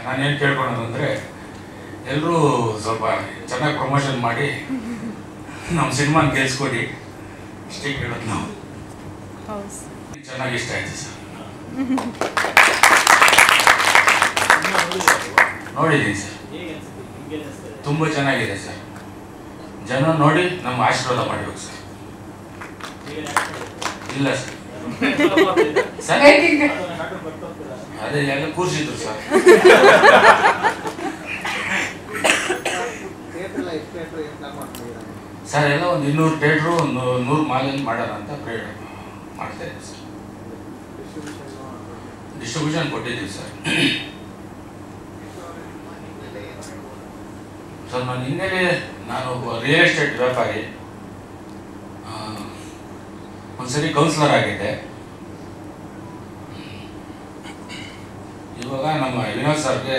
ನಾನೇನು ಕೇಳ್ಕೊಳೋದಂದರೆ ಎಲ್ಲರೂ ಸ್ವಲ್ಪ ಚೆನ್ನಾಗಿ ಪ್ರಮೋಷನ್ ಮಾಡಿ ನಮ್ಮ ಸಿನಿಮಾನ ಗೆಲ್ಸ್ಕೊಡಿ, ಇಷ್ಟೇ ಕೇಳೋದು ನಾವು. ಚೆನ್ನಾಗಿ ಇಷ್ಟ ಆಯಿತು ಸರ್. ನೋಡಿದ್ದೀನಿ ಸರ್, ತುಂಬ ಚೆನ್ನಾಗಿದೆ ಸರ್. ಜನ ನೋಡಿ ನಮ್ಮ ಆಶೀರ್ವಾದ ಮಾಡಬೇಕು ಸರ್. ಇಲ್ಲ ಸರ್ ಸರ್ ಅದೇ ಎಲ್ಲ ಕೂರಿಸಿದ್ರು ಸರ್. ಸರ್ ಎಲ್ಲ ಒಂದು 200 ಥಿಯೇಟ್ರು, ಒಂದು 100 ಮಾಲಲ್ಲಿ ಮಾಡೋಣ ಅಂತ ಮಾಡ್ತಾ ಇದ್ದೀವಿ ಸರ್. ಡಿಸ್ಟ್ರಿಬ್ಯೂಷನ್ ಕೊಟ್ಟಿದ್ದೀವಿ ಸರ್. ಸರ್ ನಾನು ಹಿನ್ನೆಲೆ ನಾನು ರಿಯಲ್ ಎಸ್ಟೇಟ್ ವ್ಯಾಪಾರಿ, ಒಂದ್ಸರಿ ಕೌನ್ಸಿಲರ್ ಆಗಿದ್ದೆ. ಇವಾಗ ನಮ್ಮ ವಿನೋದ್ ಸರ್ಗೆ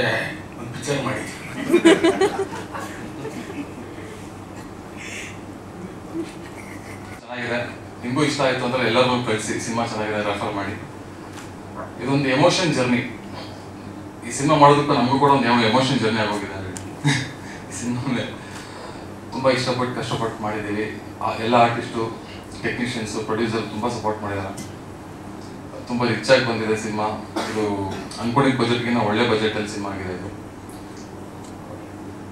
ಒಂದು ಪಿಕ್ಚರ್ ಮಾಡಿದ್ವಿ. ಚೆನ್ನಾಗಿದೆ, ನಿಮಗೂ ಇಷ್ಟ ಆಯಿತು ಅಂದರೆ ಎಲ್ಲರಿಗೂ ಕಳಿಸಿ. ಸಿನಿಮಾ ಚೆನ್ನಾಗಿದೆ, ರೆಫರ್ ಮಾಡಿ. ಇದೊಂದು ಎಮೋಷನ್ ಜರ್ನಿ. ಈ ಸಿನಿಮಾ ಮಾಡೋದಕ್ಕೂ ನಮಗೂ ಕೂಡ ಒಂದು ಎಮೋಷನ್ ಜರ್ನಿ ಆಗೋಗಿದೆ. ಈ ಸಿನಿಮಾ ತುಂಬ ಇಷ್ಟಪಟ್ಟು ಕಷ್ಟಪಟ್ಟು ಮಾಡಿದ್ದೀವಿ. ಎಲ್ಲ ಆರ್ಟಿಸ್ಟು, ಟೆಕ್ನಿಷಿಯನ್ಸು, ಪ್ರೊಡ್ಯೂಸರ್ ತುಂಬ ಸಪೋರ್ಟ್ ಮಾಡಿದ್ದಾರೆ. ತುಂಬ ರಿಚ್ ಆಗಿ ಬಂದಿದೆ ಸಿನಿಮಾ. ಇದು ಅನ್ಕೊಂಡಿದ್ದ ಬಜೆಟ್ಗಿಂತ ಒಳ್ಳೆ ಬಜೆಟಲ್ಲಿ ಸಿನಿಮಾ ಆಗಿದೆ ಇದು.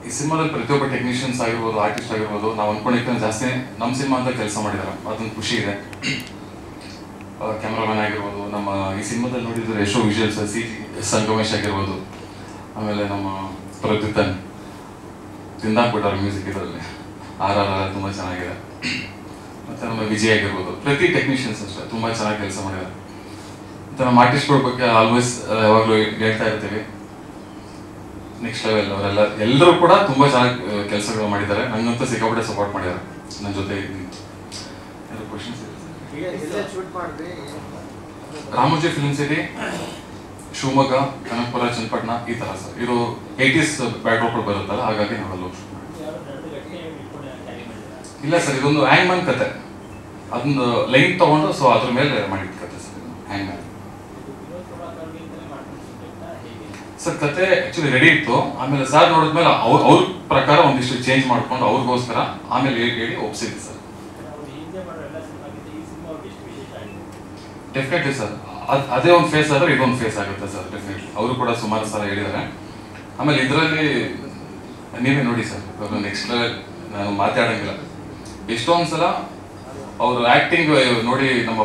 ಈ ಸಿನಿಮಾದಲ್ಲಿ ಪ್ರತಿಯೊಬ್ಬ ಟೆಕ್ನಿಷಿಯನ್ಸ್ ಆಗಿರ್ಬೋದು, ಆರ್ಟಿಸ್ಟ್ ಆಗಿರ್ಬೋದು, ನಾವು ಅನ್ಕೊಂಡಿದ್ದಕ್ಕಿಂತ ಜಾಸ್ತಿ ನಮ್ಮ ಸಿನಿಮಾ ಅಂತ ಕೆಲಸ ಮಾಡಿದ್ದಾರೆ. ಅದೊಂದು ಖುಷಿ ಇದೆ. ಕ್ಯಾಮ್ರಾಮನ್ ಆಗಿರ್ಬೋದು, ನಮ್ಮ ಈ ಸಿನಿಮಾದಲ್ಲಿ ನೋಡಿದ್ರೆ ಎಷ್ಟೋ ವಿಜುವಲ್ಸ್, ಸಂಗಮೇಶ್ ಆಗಿರ್ಬೋದು, ಆಮೇಲೆ ನಮ್ಮ ಪ್ರದ್ಯುತನ್ ತಿಂದಾಕ್ಬಿಟ್ಟಾರೆ ಮ್ಯೂಸಿಕ್ ಇದರಲ್ಲಿ. RR ತುಂಬ ಚೆನ್ನಾಗಿದೆ. ಮತ್ತು ನಮ್ಮ ವಿಜಯ್ ಆಗಿರ್ಬೋದು, ಪ್ರತಿ ಟೆಕ್ನಿಷಿಯನ್ಸ್ ಅಷ್ಟೇ ತುಂಬ ಚೆನ್ನಾಗಿ ಕೆಲಸ ಮಾಡಿದ್ದಾರೆ. ಮತ್ತು ನಮ್ಮ ಆರ್ಟಿಸ್ಟ್ಗಳ ಬಗ್ಗೆ ಆಲ್ವೇಸ್ ಯಾವಾಗಲೂ ಹೇಳ್ತಾ ಇರ್ತೀವಿ, ನೆಕ್ಸ್ಟ್ ಲೆವೆಲ್. ಅವರೆಲ್ಲ ಎಲ್ಲರೂ ಕೂಡ ತುಂಬ ಚೆನ್ನಾಗಿ ಕೆಲಸಗಳು ಮಾಡಿದ್ದಾರೆ. ನನಗಂತೂ ಸಿಕ್ಕಾಪಟ್ಟೆ ಸಪೋರ್ಟ್ ಮಾಡಿದ್ದಾರೆ ನನ್ನ ಜೊತೆ. Questions Ramoji film city, Shivamogga, Kanakapura, Channapatna, ಈ ಥರ ಸರ್. ಇದು 80s ಬ್ಯಾಕ್ಡ್ರಾಪ್ ಬರುತ್ತಲ್ಲ, ಹಾಗಾಗಿ ನಾವೆಲ್ಲ ಇಲ್ಲ ಸರ್. ಇದೊಂದು ಹ್ಯಾಂಗ್ ಮ್ಯಾನ್ ಕತೆ, ಅದೊಂದು ಲೈನ್ ತಗೊಂಡು ಸೊ ಅದ್ರ ಮೇಲೆ ಮಾಡಿದ ಕತೆ ಸರ್. ಹ್ಯಾಂಗ್ ಮ್ಯಾನ್ ಸರ್ ಕತೆ ಆಕ್ಚುಲಿ ರೆಡಿ ಇತ್ತು. ಆಮೇಲೆ ಸರ್ ನೋಡಿದ್ಮೇಲೆ ಅವ್ರ ಪ್ರಕಾರ ಒಂದಿಷ್ಟು ಚೇಂಜ್ ಮಾಡ್ಕೊಂಡು ಅವ್ರಿಗೋಸ್ಕರ ಆಮೇಲೆ ಹೇಳಿ ಒಪ್ಸಿದ್ವಿ ಸರ್. ಡೆಫಿನೆಟ್ಲಿ ಸರ್, ಅದೇ ಒಂದು ಫೇಸ್ ಆದರೆ ಇದೊಂದು ಫೇಸ್ ಆಗುತ್ತೆ ಸರ್. ಡೆಫಿನೆಟ್ಲಿ ಅವರು ಕೂಡ ಸುಮಾರು ಸಲ ಹೇಳಿದ್ದಾರೆ. ಆಮೇಲೆ ಇದರಲ್ಲಿ ನೀವೇ ನೋಡಿ ಸರ್, ನೆಕ್ಸ್ಟ್ ನಾನು ಮಾತಾಡಂಗಿಲ್ಲ. ಎಷ್ಟೊಂದು ಸಲ ಅವರು ಆ್ಯಕ್ಟಿಂಗ್ ನೋಡಿ ನಮ್ಮ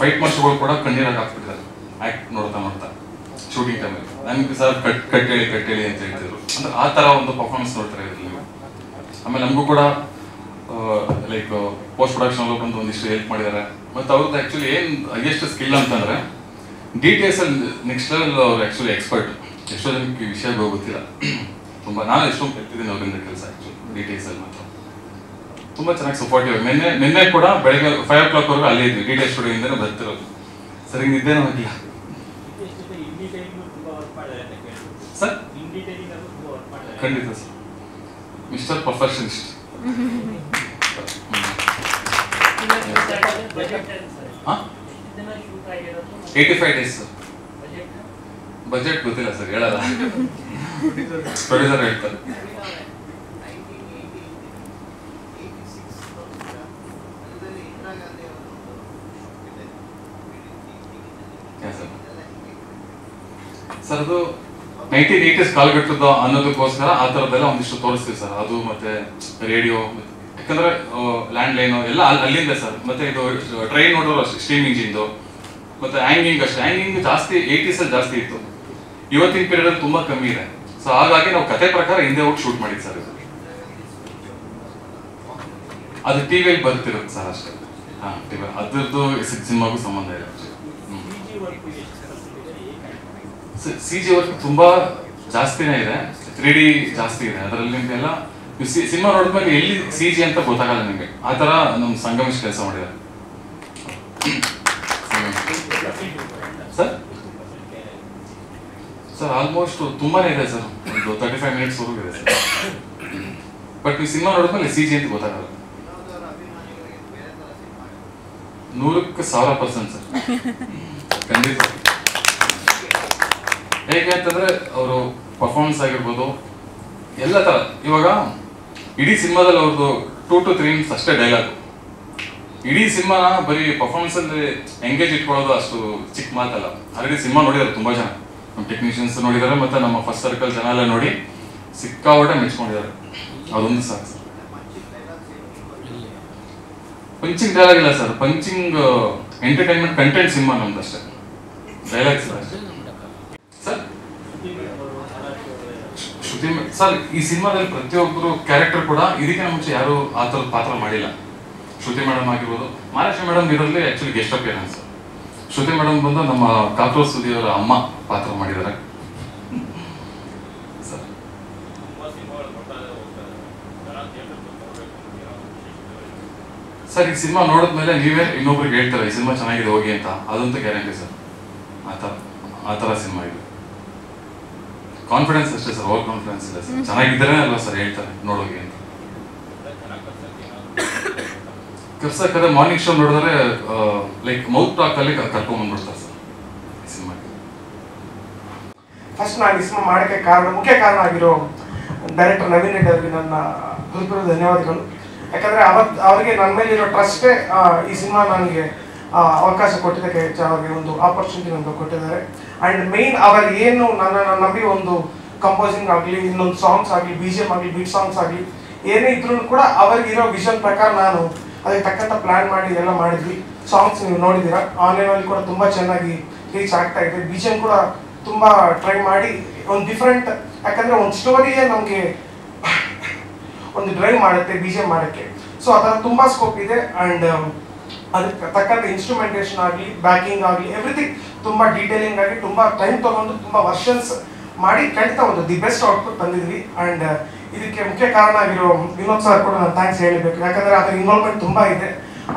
ಫೈಟ್ ಮಾಸ್ಟರ್ಗಳು ಕೂಡ ಕಣ್ಣೀರಾಗಿ ಹಾಕ್ಬಿಟ್ಟಿದ್ದಾರೆ ಆ್ಯಕ್ಟ್ ನೋಡ್ತಾ ಶೂಟಿಂಗ್ ಟೈಮಲ್ಲಿ. ನನಗೆ ಸರ್ ಕಟ್ಟೇಳಿ ಅಂತ ಹೇಳ್ತಿದ್ರು. ಅಂದ್ರೆ ಆ ಥರ ಒಂದು ಪರ್ಫಾರ್ಮೆನ್ಸ್ ನೋಡ್ತಾರೆ ಇದರಲ್ಲಿ. ಆಮೇಲೆ ನಮಗೂ ಕೂಡ ಲೈಕ್ ಪೋಸ್ಟ್ ಪ್ರೊಡಕ್ಷನ್ ಬಂದು ಒಂದಿಷ್ಟು ಹೆಲ್ಪ್ ಮಾಡಿದ್ದಾರೆ. ಮತ್ತು ಅವ್ರದ್ದು ಆ್ಯಕ್ಚುಲಿ ಏನು ಹೈಯೆಸ್ಟ್ ಸ್ಕಿಲ್ ಅಂತಂದರೆ DTS ಅಲ್ಲಿ ನೆಕ್ಸ್ಟ್ ಲೆವೆಲ್. ಅವ್ರು ಆ್ಯಕ್ಚುಲಿ ಎಕ್ಸ್ಪರ್ಟ್. ಎಷ್ಟೋ ಜನಕ್ಕೆ ಈ ವಿಷಯ ಗೊತ್ತಿಲ್ಲ. ತುಂಬ ನಾನು ಎಷ್ಟೊಂದು ಕಲ್ತಿದ್ದೀನಿ ಅವರಿಂದ ಕೆಲಸ. ಆ್ಯಕ್ಚುಲಿ DTS ಅಲ್ಲಿ ಮಾತ್ರ ತುಂಬ ಚೆನ್ನಾಗಿ ಸಪೋರ್ಟಿವ್. ನಿನ್ನೆ ಕೂಡ ಬೆಳಗ್ಗೆ 5 o'clock ವರೆಗೂ ಅಲ್ಲೇ ಇದ್ವಿ. DTS ಸ್ಟುಡಿಯೋಯಿಂದನೇ ಬರ್ತಿರೋದು. ಸರಿ, ನಿದ್ದೇನೂ ಆಗಿಲ್ಲ ಸರ್. ಖಂಡಿತ sir, mister perfectionist. 85 days sir. Budget ಗೊತ್ತಿಲ್ಲ ಸರ್, ಹೇಳಲ್ಲ. ಪ್ರೊಡ್ಯೂಸರ್ ಹೇಳ್ತಾರೆ. ಸರ್ ಅದು 1980s ಕಾಲಘಟ್ಟದ ಅನ್ನೋದಕ್ಕೋಸ್ಕರ ಆ ಥರದ್ದೆಲ್ಲ ಒಂದಿಷ್ಟು ತೋರಿಸ್ತೀವಿ ಸರ್. ಅದು ಮತ್ತೆ ರೇಡಿಯೋ, ಯಾಕಂದ್ರೆ ಲ್ಯಾಂಡ್ ಲೈನು ಎಲ್ಲ ಅಲ್ಲಿಂದ ಸರ್. ಮತ್ತೆ ಇದು ಟ್ರೈನ್ ನೋಡೋರು ಅಷ್ಟೇ, ಸ್ಟೀಮ್ ಇಂಜಿನ್ದು. ಮತ್ತೆ ಹ್ಯಾಂಗಿಂಗ್ ಅಷ್ಟೇ. ಹ್ಯಾಂಗಿಂಗ್ ಜಾಸ್ತಿ 80s ಅಲ್ಲಿ ಜಾಸ್ತಿ ಇತ್ತು. ಇವತ್ತಿನ ಪೀರಿಯಡ್ ಅಲ್ಲಿ ತುಂಬಾ ಕಮ್ಮಿ ಇದೆ. ಸೊ ಹಾಗಾಗಿ ನಾವು ಕತೆ ಪ್ರಕಾರ ಹಿಂದೆ ಹೋಗಿ ಶೂಟ್ ಮಾಡಿದ್ವಿ ಸರ್. ಇದು ಅದು ಟಿವಿಯಲ್ಲಿ ಬರ್ತಿರುತ್ತೆ ಸರ್ ಅಷ್ಟೇ. ಅದ್ರದ್ದು ಸಿನಿಮಾಗೂ ಸಂಬಂಧ ಇದೆ. CG ವರ್ಕ್ ತುಂಬಾ ಜಾಸ್ತಿನೇ ಇದೆ, 3D ಜಾಸ್ತಿ ಇದೆ ಅದರಲ್ಲಿ. ನಿಮ್ಗೆಲ್ಲ ಸಿನಿಮಾ ನೋಡಿದ್ಮೇಲೆ ಎಲ್ಲಿ CG ಅಂತ ಗೊತ್ತಾಗಲ್ಲ ನಿಮಗೆ. ಆ ಥರ ನಮ್ಮ ಸಂಗಮೇಶ್ ಕೆಲಸ ಮಾಡಿದ್ದಾರೆ ಸರ್. ಸರ್ ಆಲ್ಮೋಸ್ಟ್ ತುಂಬಾನೇ ಇದೆ ಸರ್, ಒಂದು 35 minutes ವರೆಗೂ ಇದೆ ಸರ್. ಬಟ್ ನೀವು ಸಿನಿಮಾ ನೋಡಿದ್ಮೇಲೆ CG ಅಂತ ಗೊತ್ತಾಗಲ್ಲ. 100% ಸರ್, ಖಂಡಿತ. ಹೇಗೆ ಅಂತಂದ್ರೆ ಅವರು ಪರ್ಫಾರ್ಮೆನ್ಸ್ ಆಗಿರ್ಬೋದು ಎಲ್ಲ ಥರ. ಇವಾಗ ಇಡೀ ಸಿನಿಮಾದಲ್ಲಿ ಅವ್ರದ್ದು 2 to 3 minutes ಅಷ್ಟೇ ಡೈಲಾಗು. ಇಡೀ ಸಿನಿಮಾನ ಬರೀ ಪರ್ಫಾರ್ಮೆನ್ಸಲ್ಲಿ ಎಂಗೇಜ್ ಇಟ್ಕೊಳ್ಳೋದು ಅಷ್ಟು ಚಿಕ್ಕ ಮಾತಲ್ಲ. ಆಲ್ರೆಡಿ ಸಿನಿಮಾ ನೋಡಿದ್ದಾರೆ ತುಂಬ ಜನ, ನಮ್ಮ ಟೆಕ್ನಿಷಿಯನ್ಸ್ ನೋಡಿದ್ದಾರೆ, ಮತ್ತು ನಮ್ಮ ಫಸ್ಟ್ ಸರ್ಕಲ್ ಜನ ಎಲ್ಲ ನೋಡಿ ಸಿಕ್ಕಾಪಟ್ಟೆ ಮೆಚ್ಕೊಂಡಿದ್ದಾರೆ. ಅದೊಂದು ಸಾಕು ಸರ್. ಪಂಚಿಂಗ್ ಡೈಲಾಗ್ ಇಲ್ಲ sir, punching entertainment content cinema ನಮ್ದು ಅಷ್ಟೇ, ಡೈಲಾಗ್ಸ್ ಇಲ್ಲ ಅಷ್ಟೇ ಸರ್. ಶ್ರುತಿ ಸರ್, ಈ ಸಿನಿಮಾದಲ್ಲಿ ಪ್ರತಿಯೊಬ್ಬರು ಕ್ಯಾರೆಕ್ಟರ್ ಕೂಡ ಇದಕ್ಕಿಂತ ಮುಂಚೆ ಯಾರು ಆ ಥರದ ಪಾತ್ರ ಮಾಡಿಲ್ಲ. ಶ್ರುತಿ ಮೇಡಮ್ ಆಗಿರ್ಬೋದು, ಮಹಾಲಕ್ಷ್ಮಿ ಮೇಡಮ್ ಇದರಲ್ಲಿ ಆ್ಯಕ್ಚುಲಿ ಗೆಸ್ಟ್ ಅಪಿಯರೆನ್ಸ್. ಶ್ರುತಿ ಮೇಡಮ್ ಬಂದು ನಮ್ಮ ಕಾಕ್ರೋಚ್ ಸುದಿಯವರ ಅಮ್ಮ ಪಾತ್ರ ಮಾಡಿದ್ದಾರೆ ಸರ್. ಸರ್, ಈ ಸಿನಿಮಾ ನೋಡಿದ್ಮೇಲೆ ನೀವೇ ಇನ್ನೊಬ್ರಿಗೆ ಹೇಳ್ತಾರೆ ಈ ಸಿನಿಮಾ ಚೆನ್ನಾಗಿದೆ ಹೋಗಿ ಅಂತ, ಅದಂತೂ ಗ್ಯಾರಂಟಿ ಸರ್. ಆ ಥರ ಸಿನಿಮಾ ಇದು. ಕಾನ್ಫಿಡೆನ್ಸ್ ಅಷ್ಟೇ ಸರ್, ಓವರ್ ಕಾನ್ಫಿಡೆನ್ಸ್ ಇಲ್ಲ ಸರ್. ಚೆನ್ನಾಗಿದ್ದರೆ ಅಲ್ವಾ ಸರ್ ಹೇಳ್ತಾರೆ ನೋಡೋಗಿ ಅಂತ. ಕರ್ಸಕ್ಕಾದ್ರೆ ಮಾರ್ನಿಂಗ್ ಶೋ ನೋಡಿದ್ರೆ ಲೈಕ್ ಮೌತ್ ಟಾಕಲ್ಲಿ ಕರ್ಕೊಂಡ್ಬಂದ್ಬಿಡ್ತಾರೆ ಸರ್ ಈ ಸಿನಿಮಾಗೆ. ಫಸ್ಟ್ ನಾನು ಈ ಸಿನಿಮಾ ಮಾಡೋಕ್ಕೆ ಮುಖ್ಯ ಕಾರಣ ಆಗಿರೋ ಡೈರೆಕ್ಟರ್ ನವೀನ್ ರೆಡ್ಡಿ ಅವರಿಗೆ ನನ್ನ ಹೃದಯಪೂರ್ವಕ ಧನ್ಯವಾದಗಳು. ಯಾಕಂದರೆ ಅವರಿಗೆ ನನ್ನ ಮೇಲಿರೋ ಟ್ರಸ್ಟೇ ಈ ಸಿನಿಮಾ ನನಗೆ ಅವಕಾಶ ಕೊಟ್ಟಿದ್ದಕ್ಕೆ, ಅವ್ರಿಗೆ ಒಂದು ಆಪರ್ಚುನಿಟಿ ನಮಗೆ ಕೊಟ್ಟಿದ್ದಾರೆ. ಆ್ಯಂಡ್ ಮೇಯ್ನ್ ಅವರು ಏನು ನನ್ನನ್ನು ನಂಬಿ ಒಂದು ಕಂಪೋಸಿಂಗ್ ಆಗಲಿ, ಇನ್ನೊಂದು ಸಾಂಗ್ಸ್ ಆಗಲಿ, BGM ಆಗಲಿ, ಬೀಟ್ ಸಾಂಗ್ಸ್ ಆಗಲಿ ಏನೇ ಇದ್ರೂ ಕೂಡ ಅವ್ರಿಗಿರೋ ವಿಷನ್ ಪ್ರಕಾರ ನಾನು ಅದಕ್ಕೆ ತಕ್ಕಂಥ ಪ್ಲ್ಯಾನ್ ಮಾಡಿ ಎಲ್ಲ ಮಾಡಿದ್ವಿ. ಸಾಂಗ್ಸ್ ನೀವು ನೋಡಿದ್ದೀರಾ, ಆನ್ಲೈನಲ್ಲಿ ಕೂಡ ತುಂಬ ಚೆನ್ನಾಗಿ ರೀಚ್ ಆಗ್ತಾ ಇದೆ. BGM ಕೂಡ ತುಂಬ ಟ್ರೈ ಮಾಡಿ ಒಂದು ಡಿಫ್ರೆಂಟ್, ಯಾಕಂದರೆ ಒಂದು ಸ್ಟೋರಿಯೇ ನಮಗೆ ಒಂದು ಡ್ರೈವ್ ಮಾಡುತ್ತೆ BGM ಮಾಡೋಕ್ಕೆ. ಸೊ ಅದರ ತುಂಬ ಸ್ಕೋಪ್ ಇದೆ. ಆ್ಯಂಡ್ ಅದಕ್ಕೆ ತಕ್ಕಂಥ ಇನ್ಸ್ಟ್ರೂಮೆಂಟೇಷನ್ ಆಗಲಿ, ಬ್ಯಾಕಿಂಗ್ ಆಗಲಿ, ಎವ್ರಿಥಿಂಗ್ ತುಂಬ ಡೀಟೇಲಿಂಗ್ ಆಗಿ ತುಂಬ ಟೈಮ್ ತೊಗೊಂಡು ತುಂಬ ವರ್ಷನ್ಸ್ ಮಾಡಿ ಖಂಡಿತ ಒಂದು ದಿ ಬೆಸ್ಟ್ ಔಟ್ಪುಟ್ ತಂದಿದ್ವಿ. ಆ್ಯಂಡ್ ಇದಕ್ಕೆ ಮುಖ್ಯ ಕಾರಣ ಆಗಿರೋ ವಿನೋದ್ ಸರ್ ಕೂಡ ನಾನು ಥ್ಯಾಂಕ್ಸ್ ಹೇಳಬೇಕು. ಯಾಕಂದರೆ ಅದರ ಇನ್ವಾಲ್ವ್ಮೆಂಟ್ ತುಂಬ ಇದೆ.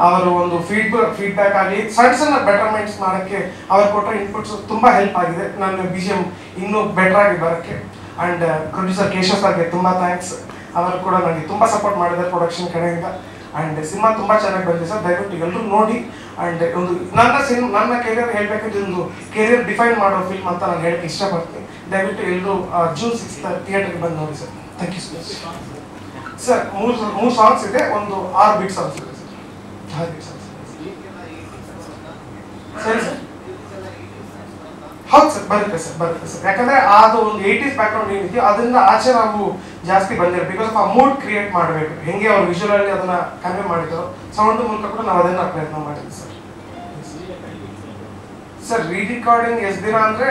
ಅವರು ಒಂದು ಫೀಡ್ಬ್ಯಾಕ್ ಆಗಲಿ, ಸಣ್ಣ ಬೆಟರ್ಮೆಂಟ್ಸ್ ಮಾಡೋಕ್ಕೆ ಅವ್ರು ಕೊಟ್ಟರೆ ಇನ್ಪುಟ್ಸ್ ತುಂಬ ಹೆಲ್ಪ್ ಆಗಿದೆ ನನ್ನ BGM ಇನ್ನೂ ಬೆಟರ್ ಆಗಿ ಬರೋಕ್ಕೆ. ಆ್ಯಂಡ್ ಪ್ರೊಡ್ಯೂಸರ್ ಕೇಶವ್ ಸರ್ಗೆ ತುಂಬ ಥ್ಯಾಂಕ್ಸ್. ಅವರು ಕೂಡ ನನಗೆ ತುಂಬ ಸಪೋರ್ಟ್ ಮಾಡಿದ್ದಾರೆ ಪ್ರೊಡಕ್ಷನ್ ಕಡೆಯಿಂದ. ಆ್ಯಂಡ್ ಸಿನಿಮಾ ತುಂಬ ಚೆನ್ನಾಗಿ ಬಂದಿದೆ ಸರ್, ದಯವಿಟ್ಟು ಎಲ್ಲರೂ ನೋಡಿ. ಆ್ಯಂಡ್ ಒಂದು ನನ್ನ ಕೆರಿಯರ್ ಹೇಳಬೇಕಂದ್ರೆ ಒಂದು ಕೆರಿಯರ್ ಡಿಫೈನ್ ಮಾಡೋ ಫಿಲ್ಮ್ ಅಂತ ನಾನು ಹೇಳಕ್ಕೆ ಇಷ್ಟಪಡ್ತೀನಿ. ದಯವಿಟ್ಟು ಎಲ್ಲರೂ June 6 ಥಿಯೇಟರ್ಗೆ ಬಂದು ನೋಡಿ ಸರ್. Thank you sir. ಮೂರು ಸಾಂಗ್ಸ್ ಇದೆ, ಒಂದು 6 ಬೀಟ್ ಸಾಂಗ್ಸ್ ಇದೆ ಸರ್. 6 ಬೀಟ್ ಸಾಂಗ್ಸ್ ಸರಿ ಸರ್. ಹೌದು ಸರ್, ಬರುತ್ತೆ ಸರ್. ಯಾಕಂದರೆ ಅದು ಒಂದು 80s ಬ್ಯಾಕ್ಗ್ರೌಂಡ್ ಏನಿದೆಯೋ ಅದರಿಂದ ಆಚೆ ನಾವು ಜಾಸ್ತಿ ಬಂದಿರೋ, ಬಿಕಾಸ್ ಆ ಮೂಡ್ ಕ್ರಿಯೇಟ್ ಮಾಡಬೇಕು. ಹೆಂಗೆ ಅವ್ರು ವಿಜುವಲಲ್ಲಿ ಅದನ್ನು ಕನ್ವೆ ಮಾಡಿದ್ರು, ಸೌಂಡ್ ಮೂಲಕ ಕೂಡ ನಾವು ಅದನ್ನು ಪ್ರಯತ್ನ ಮಾಡಿದ್ವಿ ಸರ್. ಸರ್, ರೀರೆಕಾರ್ಡಿಂಗ್ ಎಷ್ಟು ದಿನ ಅಂದರೆ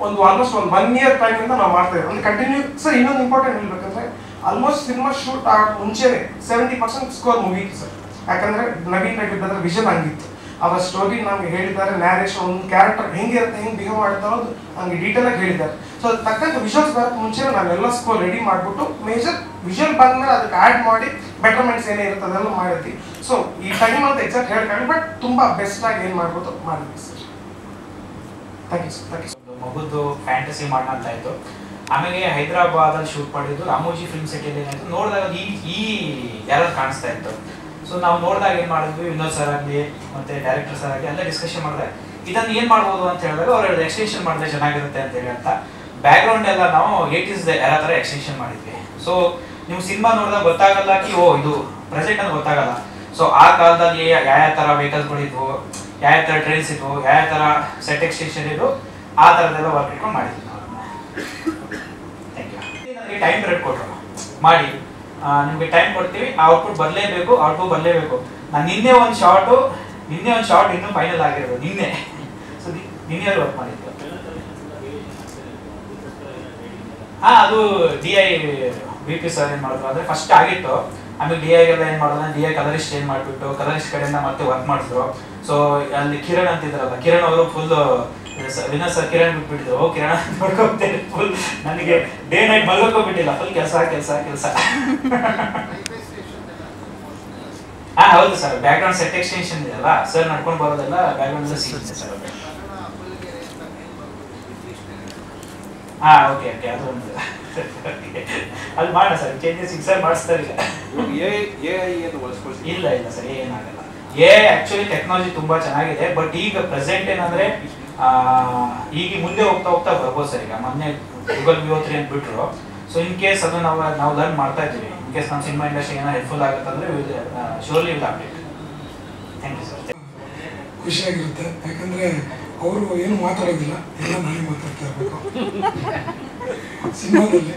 ಒಂದು ಆಲ್ಮೋಸ್ಟ್ ಒಂದು 1 year ಟೈಮಿಂದ ನಾವು ಮಾಡ್ತಾ ಇದ್ದೀವಿ. ಒಂದು ಕಂಟಿನ್ಯೂ ಸರ್. ಇನ್ನೊಂದು ಇಂಪಾರ್ಟೆಂಟ್ ಹೇಳ್ಬೇಕಂದ್ರೆ ಆಲ್ಮೋಸ್ಟ್ ಸಿನಿಮಾ ಶೂಟ್ ಆಗೋದು ಮುಂಚೆನೇ 70% ಸ್ಕೋರ್ ಮುಗೀತು ಸರ್. ಯಾಕಂದರೆ ನವೀನ್ ರೆಡ್ಡಿ ಅದರ ವಿಷನ್ ಹಂಗಿತ್ತು. ಅವರ ಸ್ಟೋರಿ ನಮಗೆ ಹೇಳಿದ್ದಾರೆ, ನ್ಯಾರೇಷನ್, ಒಂದು ಕ್ಯಾರೆಕ್ಟರ್ ಹೆಂಗಿರುತ್ತೆ, ಹೆಂಗೆ ಬಿಹೇವ್ ಮಾಡುತ್ತೆ ಅನ್ನೋದು ನಮಗೆ ಡೀಟೇಲಾಗಿ ಹೇಳಿದ್ದಾರೆ. ಸೊ ಅದು ತಕ್ಕಂಥ ವಿಷುವಲ್ಸ್ ಬರೋಕ್ಕೆ ಮುಂಚೆನೇ ನಾವೆಲ್ಲ ಸ್ಕೋರ್ ರೆಡಿ ಮಾಡಿಬಿಟ್ಟು ಮೇಜರ್ ವಿಷುವಲ್ ಬಂದಮೇಲೆ ಅದಕ್ಕೆ ಆ್ಯಡ್ ಮಾಡಿ ಬೆಟರ್ಮೆಂಟ್ಸ್ ಏನೇ ಇರುತ್ತೆ ಅದೆಲ್ಲ ಮಾಡಿದ್ವಿ. ಸೊ ಈ ಟೈಮ್ ಅಂತ ಎಕ್ಸಾಕ್ಟ್ ಹೇಳ್ಕೊಳ್ಳಿ, ಬಟ್ ತುಂಬ ಬೆಸ್ಟಾಗಿ ಏನು ಮಾಡ್ಬೋದು ಮಾಡಿದ್ವಿ sir. Thank you sir. Thank you. ಮಗುದು ಫ್ಯಾಂಟಸಿ ಮಾಡೋಣ ಆಯಿತು. ಆಮೇಲೆ ಹೈದರಾಬಾದಲ್ಲಿ ಶೂಟ್ ಮಾಡಿದ್ದು ರಾಮೋಜಿ ಫಿಲ್ಮ್ ಸಿಟಿಯಲ್ಲಿ ಏನಾಯಿತು ನೋಡಿದಾಗ ಈ ಯಾರು ಕಾಣಿಸ್ತಾ ಇತ್ತು. ಸೊ ನಾವು ನೋಡಿದಾಗ ಏನು ಮಾಡಿದ್ವಿ, ವಿನೋದ್ ಸರ್ ಆಗಲಿ ಮತ್ತು ಡೈರೆಕ್ಟರ್ ಸರ್ ಆಗಲಿ ಎಲ್ಲ ಡಿಸ್ಕಷನ್ ಮಾಡಿದ್ರೆ ಇದನ್ನು ಏನು ಮಾಡ್ಬೋದು ಅಂತ ಹೇಳಿದಾಗ ಅವ್ರು ಎಕ್ಸ್ಟೆನ್ಷನ್ ಮಾಡಿದ್ರೆ ಚೆನ್ನಾಗಿರುತ್ತೆ ಅಂತೇಳಿ ಅಂತ ಬ್ಯಾಕ್ಗ್ರೌಂಡ್ ಎಲ್ಲ ನಾವು 80s ಎಲ್ಲ ಥರ ಎಕ್ಸ್ಟೆನ್ಷನ್ ಮಾಡಿದ್ವಿ. ಸೊ ನೀವು ಸಿನಿಮಾ ನೋಡಿದಾಗ ಗೊತ್ತಾಗಲ್ಲ ಕಿ ಇದು ಪ್ರೆಸೆಂಟ್ ಅಂತ ಗೊತ್ತಾಗಲ್ಲ. ಸೊ ಆ ಕಾಲದಲ್ಲಿ ಯಾವ ಥರ ವೆಹಿಕಲ್ಸ್ಗಳಿದ್ವು, ಯಾವ ಥರ ಟ್ರೈನ್ಸ್ ಇದ್ವು, ಯಾವ ಥರ ಸೆಟ್ ಎಕ್ಸ್ಟೆನ್ಷನ್ ಇದ್ವು, ಆ ಥರದ್ದೆಲ್ಲ ವರ್ಕ್ ಇಟ್ಕೊಂಡು ಮಾಡಿದ್ವಿ ನಾವು. Thank you. ನನಗೆ ಟೈಮ್ ಪಿರಿಯಡ್ ಕೊಟ್ಟರು ಮಾಡಿ, ನಿಮಗೆ ಟೈಮ್ ಕೊಡ್ತೀವಿ, ಔಟ್ಪುಟ್ ಬರಲೇಬೇಕು, ನಾನು ನಿನ್ನೆ ಒಂದು ಶಾರ್ಟ್ ಇನ್ನೂ ಫೈನಲ್ ಆಗಿರೋದು ನಿನ್ನೆ. ಸೊ ನಿನ್ನೆ ವರ್ಕ್ ಮಾಡಿದ್ದು. ಅದು DI BP ಸರ್ ಏನು ಮಾಡಿದ್ರು ಅಂದರೆ ಫಸ್ಟ್ ಆಗಿತ್ತು. ಆಮೇಲೆ DI ಎಲ್ಲ ಏನು ಮಾಡಿದ್ರು, DI ಕಲರಿಸ್ಟ್ ಚೇಂಜ್ ಮಾಡಿಬಿಟ್ಟು ಕಲರಿಸ್ಟ್ ಕಡೆಯಿಂದ ಮತ್ತೆ ವರ್ಕ್ ಮಾಡಿದ್ರು. ಸೊ ಅಲ್ಲಿ ಕಿರಣ್ ಅಂತಿದ್ರಲ್ಲ, ಕಿರಣ್ ಅವರು ಫುಲ್ ವಿನೋದ್ ಸರ್ ಕಿರಣ್ ಬಿಟ್ಬಿಟ್ಟಿದ್ರು. ಕಿರಣ್ ನೋಡ್ಕೋಗ್ತೇನೆ ಫುಲ್, ನನಗೆ ಡೇ ನೈಟ್ ಮಲ್ಕೋಗ್ಬಿಟ್ಟಿಲ್ಲ, ಫುಲ್ ಕೆಲಸ. ಹೌದು ಸರ್, ಬ್ಯಾಕ್ಗ್ರೌಂಡ್ ಸೆಟ್ ಎಕ್ಸ್ಟೆನ್ಷನ್ ಇದೆಯಲ್ಲ ಸರ್, ನಡ್ಕೊಂಡು ಬರೋದೆಲ್ಲ ಬ್ಯಾಕ್ಗ್ರೌಂಡ್ ಎಲ್ಲ ಸಿಗುತ್ತೆ ಸರ್. ಓಕೆ ಅದು ಒಂದು ಅಲ್ಲಿ ಮಾಡೋಣ ಸರ್, ಚೇಂಜಸ್ ಸರ್ ಮಾಡಿಸ್ತಾರೆ. ಇಲ್ಲ ಸರ್, ಏನಾಗಲ್ಲ. ಆಕ್ಚುಲಿ ಟೆಕ್ನಾಲಜಿ ತುಂಬಾ ಚೆನ್ನಾಗಿದೆ, ಬಟ್ ಈಗ ಪ್ರೆಸೆಂಟ್ ಏನಂದ್ರೆ ಈಗ ಮುಂದೆ ಹೋಗ್ತಾ ಬರ್ಬೋದು ಸರ್. ಈಗ ಮೊನ್ನೆ ಗೂಗಲ್ VO3 ಅಂತ ಬಿಟ್ಟರು. ಸೊ ಇನ್ ಕೇಸ್ ಅದು ನಾವು ಲರ್ನ್ ಮಾಡ್ತಾ ಇದ್ದೀವಿ. ಇನ್ ಕೇಸ್ ನಮ್ಮ ಸಿನಿಮಾ ಇಂಡಸ್ಟ್ರಿ ಏನೋ ಹೆಲ್ಪ್ಫುಲ್ ಆಗುತ್ತೆ ಅಂದರೆ surely will update. Thank you sir. ಖುಷಿಯಾಗಿರುತ್ತೆ, ಯಾಕಂದರೆ ಅವರು ಏನು ಮಾತಾಡೋದಿಲ್ಲ, ಎಲ್ಲ ನಾನೇ ಮಾತಾಡ್ತಾ ಇರಬೇಕು ಸಿನಿಮಾದಲ್ಲಿ.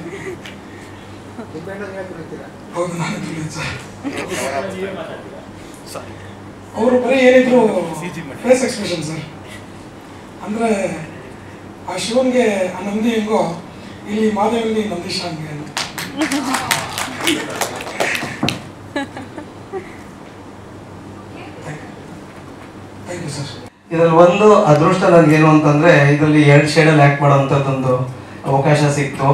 ಹೌದು, ನಾನೇ ತುಳಿಯೋದು ಸರ್. ಅವರು ಬರೀ ಏನಿದ್ರು ಫೇಸ್ ಎಕ್ಸ್ಪ್ರೆಷನ್ ಸರ್. ಅಂದರೆ ಆ ಶಿವನ್ಗೆ ಆ ನಂದಿ ಹೆಂಗೋ ಇಲ್ಲಿ ಮಾದೇವಲ್ಲಿ ನಂದೀಶ ಹಂಗೆ. Thank you sir. ಇದರಲ್ಲಿ ಒಂದು ಅದೃಷ್ಟ ನನಗೇನು ಅಂತಂದರೆ ಇದರಲ್ಲಿ 2 ಶೇಡಲ್ಲಿ ಆ್ಯಕ್ಟ್ ಮಾಡೋವಂಥದ್ದೊಂದು ಅವಕಾಶ ಸಿಕ್ತು.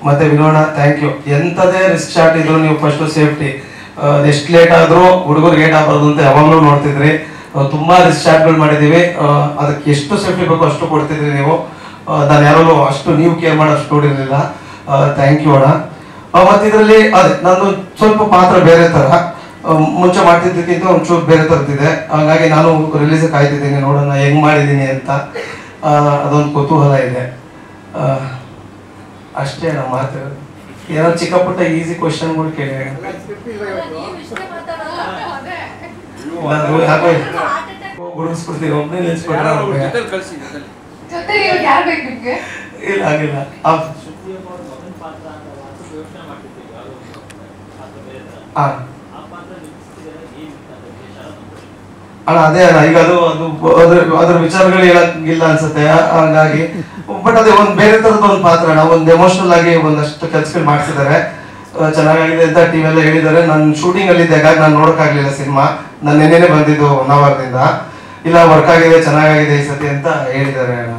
ಮತ್ತು ವಿನೋಣ, ಥ್ಯಾಂಕ್ ಯು. ಎಂಥದೇ ರಿಸ್ಕ್ ಶಾಟ್ ಇದ್ರು ನೀವು ಫಸ್ಟು ಸೇಫ್ಟಿ, ಎಷ್ಟು ಲೇಟ್ ಆದರೂ ಹುಡುಗರು ಲೇಟ್ ಆಗಬಾರ್ದು ಅಂತ ಯಾವಾಗಲೂ ನೋಡ್ತಿದ್ರಿ. ತುಂಬ ರಿಸ್ಕ್ ಶಾಟ್ಗಳು ಮಾಡಿದ್ದೀವಿ, ಅದಕ್ಕೆ ಎಷ್ಟು ಸೇಫ್ಟಿ ಬೇಕೋ ಅಷ್ಟು ಕೊಡ್ತಿದ್ರಿ ನೀವು. ನಾನು ಯಾರಲ್ಲೂ ಅಷ್ಟು ನೀವು ಕೇರ್ ಮಾಡೋ ಅಷ್ಟು ನೋಡಿರಲಿಲ್ಲ. ಥ್ಯಾಂಕ್ ಯು ಅಣ್ಣ. ಮತ್ತು ಇದರಲ್ಲಿ ಅದೇ ನಂದು ಸ್ವಲ್ಪ ಪಾತ್ರ ಬೇರೆ ಥರ, ಮುಂಚೆ ಮಾಡ್ತಿದ್ದಕ್ಕಿಂತ ಒಂಚೂರು ಬೇರೆ ಥರದ್ದಿದೆ. ಹಾಗಾಗಿ ನಾನು ರಿಲೀಸ್ ಕಾಯ್ತಿದ್ದೀನಿ, ನೋಡೋಣ ಹೆಂಗೆ ಮಾಡಿದ್ದೀನಿ ಅಂತ. ಅದೊಂದು ಕುತೂಹಲ ಇದೆ ಅಷ್ಟೇ. ನಮ್ಮ ಮಾತು ಏನೋ ಚಿಕ್ಕ ಪುಟ್ಟ ಈಸಿ ಕ್ವಶನ್ಗಳು ಕೇಳಿ ಗುಡಿಸ್ಬಿಡ್ತೀವಿ. ಒಬ್ಬನೇ ನಿಲ್ಸ್ಬಿಟ್ರೆ ಇಲ್ಲ ಆಗಿಲ್ಲ. ಅಣ್ಣ ಅದೇ ಅಣ್ಣ, ಈಗ ಅದ್ರ ವಿಚಾರಗಳು ಹೇಳಕ್ಕಿಲ್ಲ ಅನ್ಸುತ್ತೆ. ಹಾಗಾಗಿ ಬಟ್ ಅದೇ ಒಂದು ಬೇರೆ ತರದ ಒಂದು ಪಾತ್ರ ಅಣ್ಣ. ಒಂದು ಎಮೋಷನಲ್ ಆಗಿ ಒಂದಷ್ಟು ಕೆಲಸಗಳು ಮಾಡ್ತಿದ್ದಾರೆ, ಚೆನ್ನಾಗಿದೆ ಅಂತ ಟೀಮ್ ಎಲ್ಲ ಹೇಳಿದ್ದಾರೆ. ನಾನು ಶೂಟಿಂಗ್ ಅಲ್ಲಿ ಇದ್ದಾಗ ನಾನು ನೋಡೋಕ್ಕಾಗ್ಲಿಲ್ಲ ಸಿನಿಮಾ. ನಾನು ನೆನ್ನೆನೆ ಬಂದಿದ್ದು 1 ಅವರ್ದಿಂದ. ಇಲ್ಲ ವರ್ಕ್ ಆಗಿದೆ, ಚೆನ್ನಾಗಿದೆ ಈ ಸತಿ ಅಂತ ಹೇಳಿದ್ದಾರೆ ಅಣ್ಣ.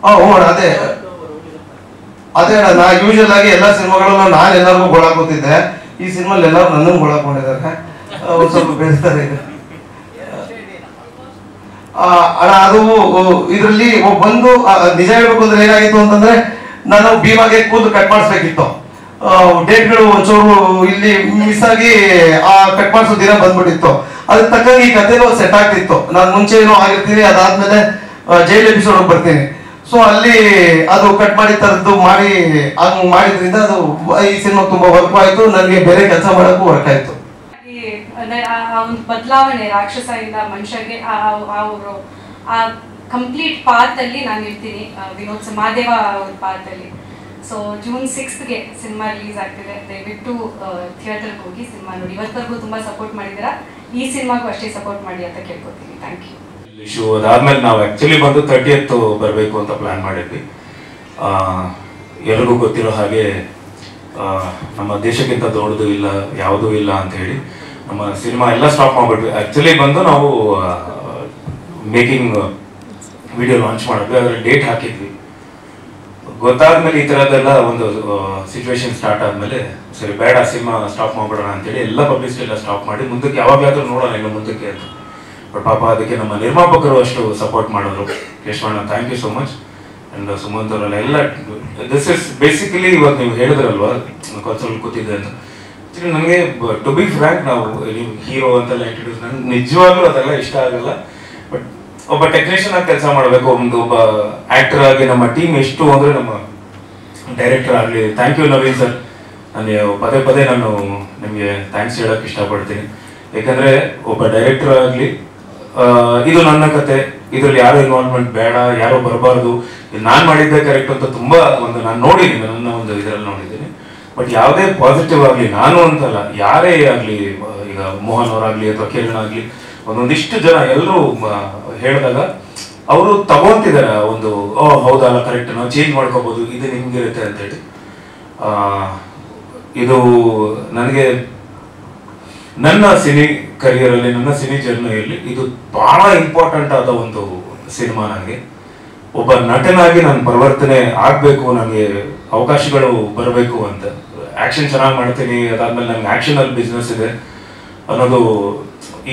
ಹ್ಞೂ ಅಣ್ಣ, ಅದೇ ಅಣ್ಣ. ನಾ ಯೂಶಲ್ ಆಗಿ ಎಲ್ಲ ಸಿನಿಮಾಗಳಲ್ಲೂ ನಾನು ಎಲ್ಲರಿಗೂ ಗೋಳಾಕೋತಿದ್ದೆ. ಈ ಸಿನಿಮಾಲ್ಲಿ ಎಲ್ಲರೂ ನನ್ನನ್ನು ಗೋಳಾಕೊಂಡಿದ್ದಾರೆ. ಒಂದು ಸ್ವಲ್ಪ ಬೇಸ್ತಾರೆ ಇದೆ ಅಣ್ಣ. ಅದು ಇದರಲ್ಲಿ ಒಂದು ನಿಜ ಹೇಳ್ಬೇಕು ಅಂದ್ರೆ ಏನಾಗಿತ್ತು ಅಂತಂದ್ರೆ, ನಾನು ಭೀಮಾಗೆ ಕೂದಲು ಕಟ್ ಮಾಡಿಸ್ಬೇಕಿತ್ತು. ಡೇಟ್ಗಳು ಒಂಚೂರು ಇಲ್ಲಿ ಮಿಸ್ ಆಗಿ ಆ ಕಟ್ ಮಾಡಿಸೋ ದಿನ ಬಂದ್ಬಿಟ್ಟಿತ್ತು. ಅದಕ್ಕೆ ತಕ್ಕಂಗೆ ಈ ಕಥೆನೂ ಸೆಟ್ ಆಗ್ತಿತ್ತು. ನಾನು ಮುಂಚೆ ಏನೋ ಆಗಿರ್ತೀನಿ, ಅದಾದ್ಮೇಲೆ ಜೈಲ್ ಎಪಿಸೋಡ್ ಬರ್ತೀನಿ. ಸೊ ಅಲ್ಲಿ ಅದು ಕಟ್ ಮಾಡಿ ತರದ್ದು ಮಾಡಿ ಹಂಗ್ ಮಾಡಿದ್ರಿಂದ ಅದು ಈ ಸಿನಿಮಾ ತುಂಬಾ ವರ್ಕ್ ಆಯ್ತು. ನನಗೆ ಬೇರೆ ಕೆಲಸ ಮಾಡೋಕ್ಕೂ ವರ್ಕ್ ಆಯ್ತು. ಒಂದು ಬದಲಾವಣೆ ರಾಕ್ಷಸದಿಂದ ಮನುಷ್ಯಗೆ ಅವರು ಆ ಕಂಪ್ಲೀಟ್ ಪಾತ್ ಅಲ್ಲಿ ನಾನು ಇರ್ತೀನಿ. ವಿನೋದ್ ಮಾದೇವ ಅವ್ರ ಪಾತ್ ಅಲ್ಲಿ. So June 6th cinema release ಆಗ್ತಿದೆ. ದಯವಿಟ್ಟು ಥಿಯೇಟರ್ಗೆ ಹೋಗಿ ಸಿನಿಮಾ ನೋಡಿ. ಇವತ್ತರೆಗೂ ತುಂಬಾ ಸಪೋರ್ಟ್ ಮಾಡಿದ್ದೀರಾ, ಈ ಸಿನಿಮಾಗೂ ಅಷ್ಟೇ ಸಪೋರ್ಟ್ ಮಾಡಿ ಅಂತ ಕೇಳ್ಕೊತೀನಿ. Thank you. ಇಶ್ಯೂ ಅದಾದ್ಮೇಲೆ ನಾವು ಆ್ಯಕ್ಚುಲಿ ಬಂದು 30th ಬರಬೇಕು ಅಂತ ಪ್ಲ್ಯಾನ್ ಮಾಡಿದ್ವಿ. ಎಲ್ರಿಗೂ ಗೊತ್ತಿರೋ ಹಾಗೆ ನಮ್ಮ ದೇಶಕ್ಕಿಂತ ದೊಡ್ಡದು ಇಲ್ಲ, ಯಾವುದೂ ಇಲ್ಲ ಅಂತ ಹೇಳಿ ನಮ್ಮ ಸಿನಿಮಾ ಎಲ್ಲ ಸ್ಟಾಪ್ ಮಾಡಿಬಿಟ್ವಿ. ಆ್ಯಕ್ಚುಲಿ ಬಂದು ನಾವು ಮೇಕಿಂಗ್ ವಿಡಿಯೋ ಲಾಂಚ್ ಮಾಡಿದ್ವಿ, ಅದರಲ್ಲಿ ಡೇಟ್ ಹಾಕಿದ್ವಿ. ಗೊತ್ತಾದ್ಮೇಲೆ ಈ ಥರದ್ದೆಲ್ಲ ಒಂದು ಸಿಚುವೇಶನ್ ಸ್ಟಾರ್ಟ್ ಆದಮೇಲೆ ಸರಿ ಬೇಡ ಸಿನಿಮಾ ಸ್ಟಾಪ್ ಮಾಡ್ಬಿಡೋಣ ಅಂತೇಳಿ ಎಲ್ಲ ಪಬ್ಲಿಸಿಟಿ ಎಲ್ಲ ಸ್ಟಾಪ್ ಮಾಡಿ ಮುಂದಕ್ಕೆ ಯಾವಾಗಲಾದ್ರೂ ನೋಡೋಣ ಇನ್ನು ಮುಂದಕ್ಕೆ ಅಂತ. ಬಟ್ ಪಾಪ ಅದಕ್ಕೆ ನಮ್ಮ ನಿರ್ಮಾಪಕರು ಅಷ್ಟು ಸಪೋರ್ಟ್ ಮಾಡಿದ್ರು. ಕೇಶವಣ್ಣ, thank you so much. And Sumanth ಅವರೆಲ್ಲ ಎಲ್ಲ ದಿಸ್ ಇಸ್ ಬೇಸಿಕಲಿ ಇವಾಗ ನೀವು ಹೇಳಿದ್ರಲ್ವಾ ಕನ್ಸೋಲ್ ಕೂತಿದ್ದೆ ಅಂತ. ಆ್ಯಕ್ಚುಲಿ ನನಗೆ ಟು ಬಿ ಫ್ರ್ಯಾಂಕ್, ನಾವು ನೀವು ಹೀರೋ ಅಂತೆಲ್ಲ ಇಂಟ್ರೊಡ್ಯೂಸ್, ನನಗೆ ನಿಜವಾಗ್ಲೂ ಅದೆಲ್ಲ ಇಷ್ಟ ಆಗಲ್ಲ. ಬಟ್ ಒಬ್ಬ ಟೆಕ್ನಿಷಿಯನ್ ಆಗಿ ಕೆಲಸ ಮಾಡಬೇಕು, ಒಬ್ಬ ಆ್ಯಕ್ಟರ್ ಆಗಿ ನಮ್ಮ ಟೀಮ್ ಎಷ್ಟು ಅಂದರೆ ನಮ್ಮ ಡೈರೆಕ್ಟರ್ ಆಗಲಿ. Thank you Naveen sir. ನಾನು ಪದೇ ಪದೇ ನಾನು ನಿಮಗೆ ಥ್ಯಾಂಕ್ಸ್ ಹೇಳೋಕ್ಕೆ ಇಷ್ಟಪಡ್ತೀನಿ. ಯಾಕಂದರೆ ಒಬ್ಬ ಡೈರೆಕ್ಟರ್ ಆಗಲಿ, ಇದು ನನ್ನ ಕತೆ, ಇದರಲ್ಲಿ ಯಾರು ಇನ್ವಾಲ್ವ್ಮೆಂಟ್ ಬೇಡ, ಯಾರು ಬರಬಾರ್ದು, ನಾನು ಮಾಡಿದ್ದೆ ಕರೆಕ್ಟ್ ಅಂತ ತುಂಬ ಒಂದು ನಾನು ನೋಡಿದ್ದೀನಿ, ನನ್ನ ಒಂದು ಇದರಲ್ಲಿ ನೋಡಿದ್ದೀನಿ. ಬಟ್ ಯಾವುದೇ ಪಾಸಿಟಿವ್ ಆಗಲಿ, ನಾನು ಅಂತಲ್ಲ ಯಾರೇ ಆಗಲಿ, ಈಗ ಮೋಹನ್ ಅವರಾಗಲಿ ಅಥವಾ ಕಿರಣ್ ಆಗಲಿ, ಒಂದೊಂದಿಷ್ಟು ಜನ ಎಲ್ಲರೂ ಹೇಳಿದಾಗ ಅವರು ತಗೊಂತಿದ್ದಾರೆ ಒಂದು ಹೌದಲ್ಲ ಕರೆಕ್ಟ್, ನಾವು ಚೇಂಜ್ ಮಾಡ್ಕೋಬೋದು, ಇದು ನಿಮ್ಗಿರುತ್ತೆ ಅಂತೇಳಿ. ಇದು ನನಗೆ ನನ್ನ ಸಿನಿ ಕರಿಯರಲ್ಲಿ, ನನ್ನ ಸಿನಿ ಜರ್ನಿಯಲ್ಲಿ ಇದು ಬಹಳ ಇಂಪಾರ್ಟೆಂಟ್ ಆದ ಒಂದು ಸಿನಿಮಾ. ನನಗೆ ಒಬ್ಬ ನಟನಾಗಿ ನಾನು ಪರಿವರ್ತನೆ ಆಗಬೇಕು, ನನಗೆ ಅವಕಾಶಗಳು ಬರಬೇಕು ಅಂತ. ಆ್ಯಕ್ಷನ್ ಚೆನ್ನಾಗಿ ಮಾಡ್ತೀನಿ, ಅದಾದ್ಮೇಲೆ ನನಗೆ ಆ್ಯಕ್ಷನಲ್ಲಿ ಬಿಸ್ನೆಸ್ ಇದೆ ಅನ್ನೋದು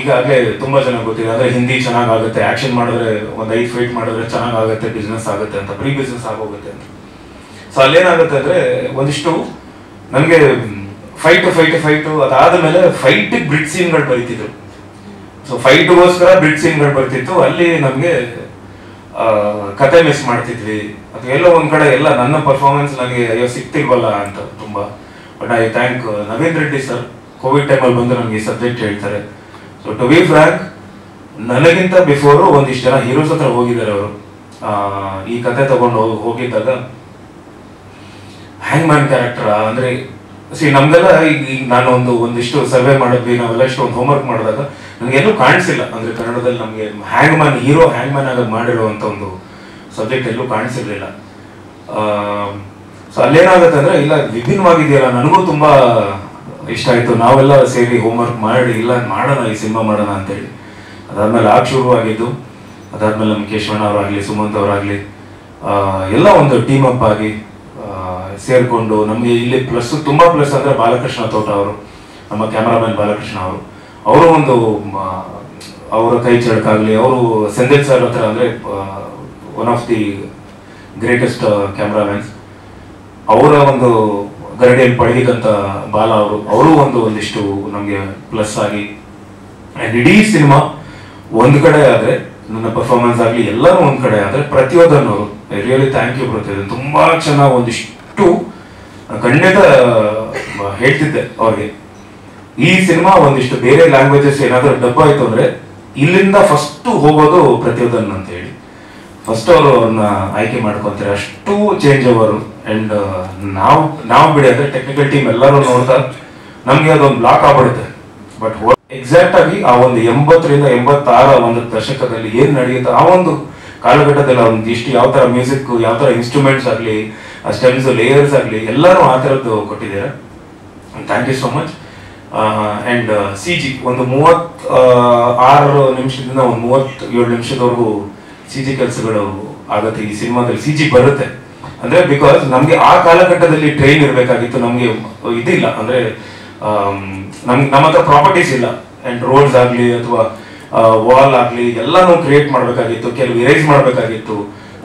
ಈಗಾಗಲೇ ತುಂಬ ಜನ ಗೊತ್ತಿದೆ. ಅಂದರೆ ಹಿಂದಿ ಚೆನ್ನಾಗಾಗುತ್ತೆ, ಆ್ಯಕ್ಷನ್ ಮಾಡಿದ್ರೆ ಒಂದು 5 ಫೈಟ್ ಮಾಡಿದ್ರೆ ಚೆನ್ನಾಗಾಗುತ್ತೆ, ಬಿಸ್ನೆಸ್ ಆಗುತ್ತೆ ಅಂತ, ಪ್ರೀ ಬಿಸ್ನೆಸ್ ಆಗೋಗುತ್ತೆ ಅಂತ. ಸೊ ಅಲ್ಲೇನಾಗುತ್ತೆ ಅಂದರೆ ಒಂದಿಷ್ಟು ನನಗೆ ಫೈಟು ಅದಾದ ಮೇಲೆ ಫೈಟಿಗೆ ಬ್ರಿಡ್ ಸೀನ್ಗಳು ಬರೀತಿದ್ರು. ಸೊ ಫೈಟ್ಗೋಸ್ಕರ ಬ್ರಿಡ್ ಸೀನ್ಗಳು ಬರ್ತಿತ್ತು. ಅಲ್ಲಿ ನಮಗೆ ಕತೆ ಮಿಸ್ ಮಾಡ್ತಿದ್ವಿ ಅಥವಾ ಎಲ್ಲೋ ಒಂದ್ ಕಡೆ ಎಲ್ಲ ನನ್ನ ಪರ್ಫಾರ್ಮೆನ್ಸ್ ನನಗೆ ಅಯ್ಯೋ ಸಿಗ್ತಿಲ್ವಲ್ಲ ಅಂತ ತುಂಬಾ. But I thank Naveen Reddy sir, Covid ಟೈಮಲ್ಲಿ ಬಂದು ನನಗೆ ಈ ಸಬ್ಜೆಕ್ಟ್ ಹೇಳ್ತಾರೆ. ಸೊ ಟು ಬಿ ಫ್ರಾಂಕ್, ನನಗಿಂತ ಬಿಫೋರು ಒಂದಿಷ್ಟು ಜನ ಹೀರೋಸ್ ಹತ್ರ ಹೋಗಿದ್ದಾರೆ ಅವರು. ಈ ಕತೆ ತಗೊಂಡು ಹೋಗಿದ್ದಾಗ ಹ್ಯಾಂಗ್ ಮ್ಯಾನ್ ಕ್ಯಾರೆಕ್ಟರ್ ಅಂದ್ರೆ ನಮ್ಗೆಲ್ಲ ಈಗ ನಾನು ಒಂದಿಷ್ಟು ಸರ್ವೆ ಮಾಡಿದ್ವಿ, ನಾವೆಲ್ಲ ಇಷ್ಟು ಒಂದು ಹೋಮ್ವರ್ಕ್ ಮಾಡಿದಾಗ ನನಗೆಲ್ಲೂ ಕಾಣಿಸಿಲ್ಲ. ಅಂದ್ರೆ ಕನ್ನಡದಲ್ಲಿ ನಮಗೆ ಹ್ಯಾಂಗ್ ಮ್ಯಾನ್ ಹೀರೋ ಹ್ಯಾಂಗ್ ಮ್ಯಾನ್ ಆಗಿ ಮಾಡಿರುವಂತ ಒಂದು ಸಬ್ಜೆಕ್ಟ್ ಎಲ್ಲೂ ಕಾಣಿಸಿರ್ಲಿಲ್ಲ. ಸೊ ಅಲ್ಲೇನಾಗುತ್ತೆ ಅಂದ್ರೆ ಇಲ್ಲ ವಿಭಿನ್ನವಾಗಿದೆಯಲ್ಲ, ನನಗೂ ತುಂಬಾ ಇಷ್ಟ ಆಯ್ತು. ನಾವೆಲ್ಲ ಸೇರಿ ಹೋಮ್ವರ್ಕ್ ಮಾಡಿ ಇಲ್ಲ ಮಾಡೋಣ, ಈ ಸಿನಿಮಾ ಮಾಡೋಣ ಅಂತೇಳಿ ಅದಾದ್ಮೇಲೆ ಶುರುವಾಗಿದ್ದು. ಅದಾದ್ಮೇಲೆ ನಮ್ಮ ಕೇಶವಣ್ಣ ಅವರಾಗ್ಲಿ, ಸುಮಂತ್ ಅವರಾಗ್ಲಿ ಎಲ್ಲ ಒಂದು ಟೀಮ್ ಅಪ್ ಆಗಿ ಸೇರ್ಕೊಂಡು ನಮಗೆ ಇಲ್ಲಿ ಪ್ಲಸ್ ತುಂಬಾ ಪ್ಲಸ್ ಅಂದ್ರೆ ಬಾಲಕೃಷ್ಣ ತೋಟ ಅವರು, ನಮ್ಮ ಕ್ಯಾಮರಾಮನ್ ಬಾಲಕೃಷ್ಣ ಅವರು ಒಂದು ಅವರ ಕೈ ಚಳಕಾಗ್ಲಿ, ಅವರು ಸಂದೇಶ್ ಸರ್ ಹತ್ರ ಅಂದ್ರೆ ಒನ್ ಆಫ್ ದಿ ಗ್ರೇಟೆಸ್ಟ್ ಕ್ಯಾಮ್ರಾಮನ್ಸ್, ಅವರ ಒಂದು ಗರಡಿಯಲ್ಲಿ ಪಳಗಿದಂತ ಬಾಲ ಅವರು ಒಂದಿಷ್ಟು ನಮಗೆ ಪ್ಲಸ್ ಆಗಿ. ಅಂಡ್ ಇಡೀ ಸಿನಿಮಾ ಒಂದ್ ಕಡೆ ಆದ್ರೆ, ನನ್ನ ಪರ್ಫಾರ್ಮೆನ್ಸ್ ಆಗ್ಲಿ ಎಲ್ಲರೂ ಒಂದ್ ಕಡೆ ಆದ್ರೆ, ಪ್ರತಿಯೊಂದನ್ನವರು ರಿಯಲಿ ಥ್ಯಾಂಕ್ ಯು ಪ್ರತಿಯೊಂದು ತುಂಬಾ ಚೆನ್ನಾಗಿ ಒಂದಿಷ್ಟು ಖಂಡಿತ ಹೇಳ್ತಿದ್ದೆ ಅವ್ರಿಗೆ. ಈ ಸಿನಿಮಾ ಒಂದಿಷ್ಟು ಬೇರೆ ಲ್ಯಾಂಗ್ವೇಜಸ್ ಏನಾದ್ರೂ ಡಬ್ಬ ಆಯ್ತು ಅಂದ್ರೆ ಇಲ್ಲಿಂದ ಫಸ್ಟ್ ಹೋಗೋದು ಪ್ರತಿಯೊಂದನ್ನು ಅಂತ ಹೇಳಿ ಫಸ್ಟ್ ಅವರು ಅವ್ರನ್ನ ಆಯ್ಕೆ ಮಾಡ್ಕೊಂತಾರೆ. ಅಷ್ಟು ಚೇಂಜ್ ಓವರ್. ಅಂಡ್ ನಾವು ಬಿಡಿ ಅಂದ್ರೆ ಟೆಕ್ನಿಕಲ್ ಟೀಮ್ ಎಲ್ಲರೂ ನೋಡ್ತಾ ನಮ್ಗೆ ಅದೊಂದು ಬ್ಲಾಕ್ ಆಗ್ಬಿಡುತ್ತೆ. ಬಟ್ ಎಕ್ಸಾಕ್ಟ್ ಆಗಿ ಆ ಒಂದು 80ರಿಂದ 86 ಒಂದು ದಶಕದಲ್ಲಿ ಏನ್ ನಡೆಯುತ್ತೆ ಆ ಒಂದು ಕಾಲಘಟ್ಟದಲ್ಲಿ ಒಂದಿಷ್ಟು ಯಾವ ತರ ಮ್ಯೂಸಿಕ್, ಯಾವ ತರ ಇನ್ಸ್ಟ್ರೂಮೆಂಟ್ಸ್ ಆಗ್ಲಿ, ಸ್ಟೆಮ್ಸ್ ಲೇಯರ್ಸ್ ಆಗ್ಲಿ ಎಲ್ಲರೂ ಆ ತರದ್ದು ಕೊಟ್ಟಿದ್ದಾರೆ. Thank you so much. And CG ಒಂದು 36 ನಿಮಿಷದಿಂದ ಒಂದು 37 ನಿಮಿಷದವರೆಗೂ CG ಕೆಲಸಗಳು ಆಗತ್ತೆ ಈ ಸಿನಿಮಾದಲ್ಲಿ. CG ಬರುತ್ತೆ ಅಂದ್ರೆ ಬಿಕಾಸ್ ನಮ್ಗೆ ಆ ಕಾಲಘಟ್ಟದಲ್ಲಿ ಟ್ರೈನ್ ಇರ್ಬೇಕಾಗಿತ್ತು. ನಮ್ಗೆ ಇದಿಲ್ಲ ಅಂದ್ರೆ ನಮ್ಮ ಹತ್ರ ಪ್ರಾಪರ್ಟೀಸ್ ಇಲ್ಲ. ಅಂಡ್ ರೋಡ್ಸ್ ಆಗ್ಲಿ ಅಥವಾ ವಾಲ್ ಆಗ್ಲಿ ಎಲ್ಲಾನು ಕ್ರಿಯೇಟ್ ಮಾಡ್ಬೇಕಾಗಿತ್ತು, ಕೆಲವು ಇರೇಸ್ ಮಾಡ್ಬೇಕಾಗಿತ್ತು,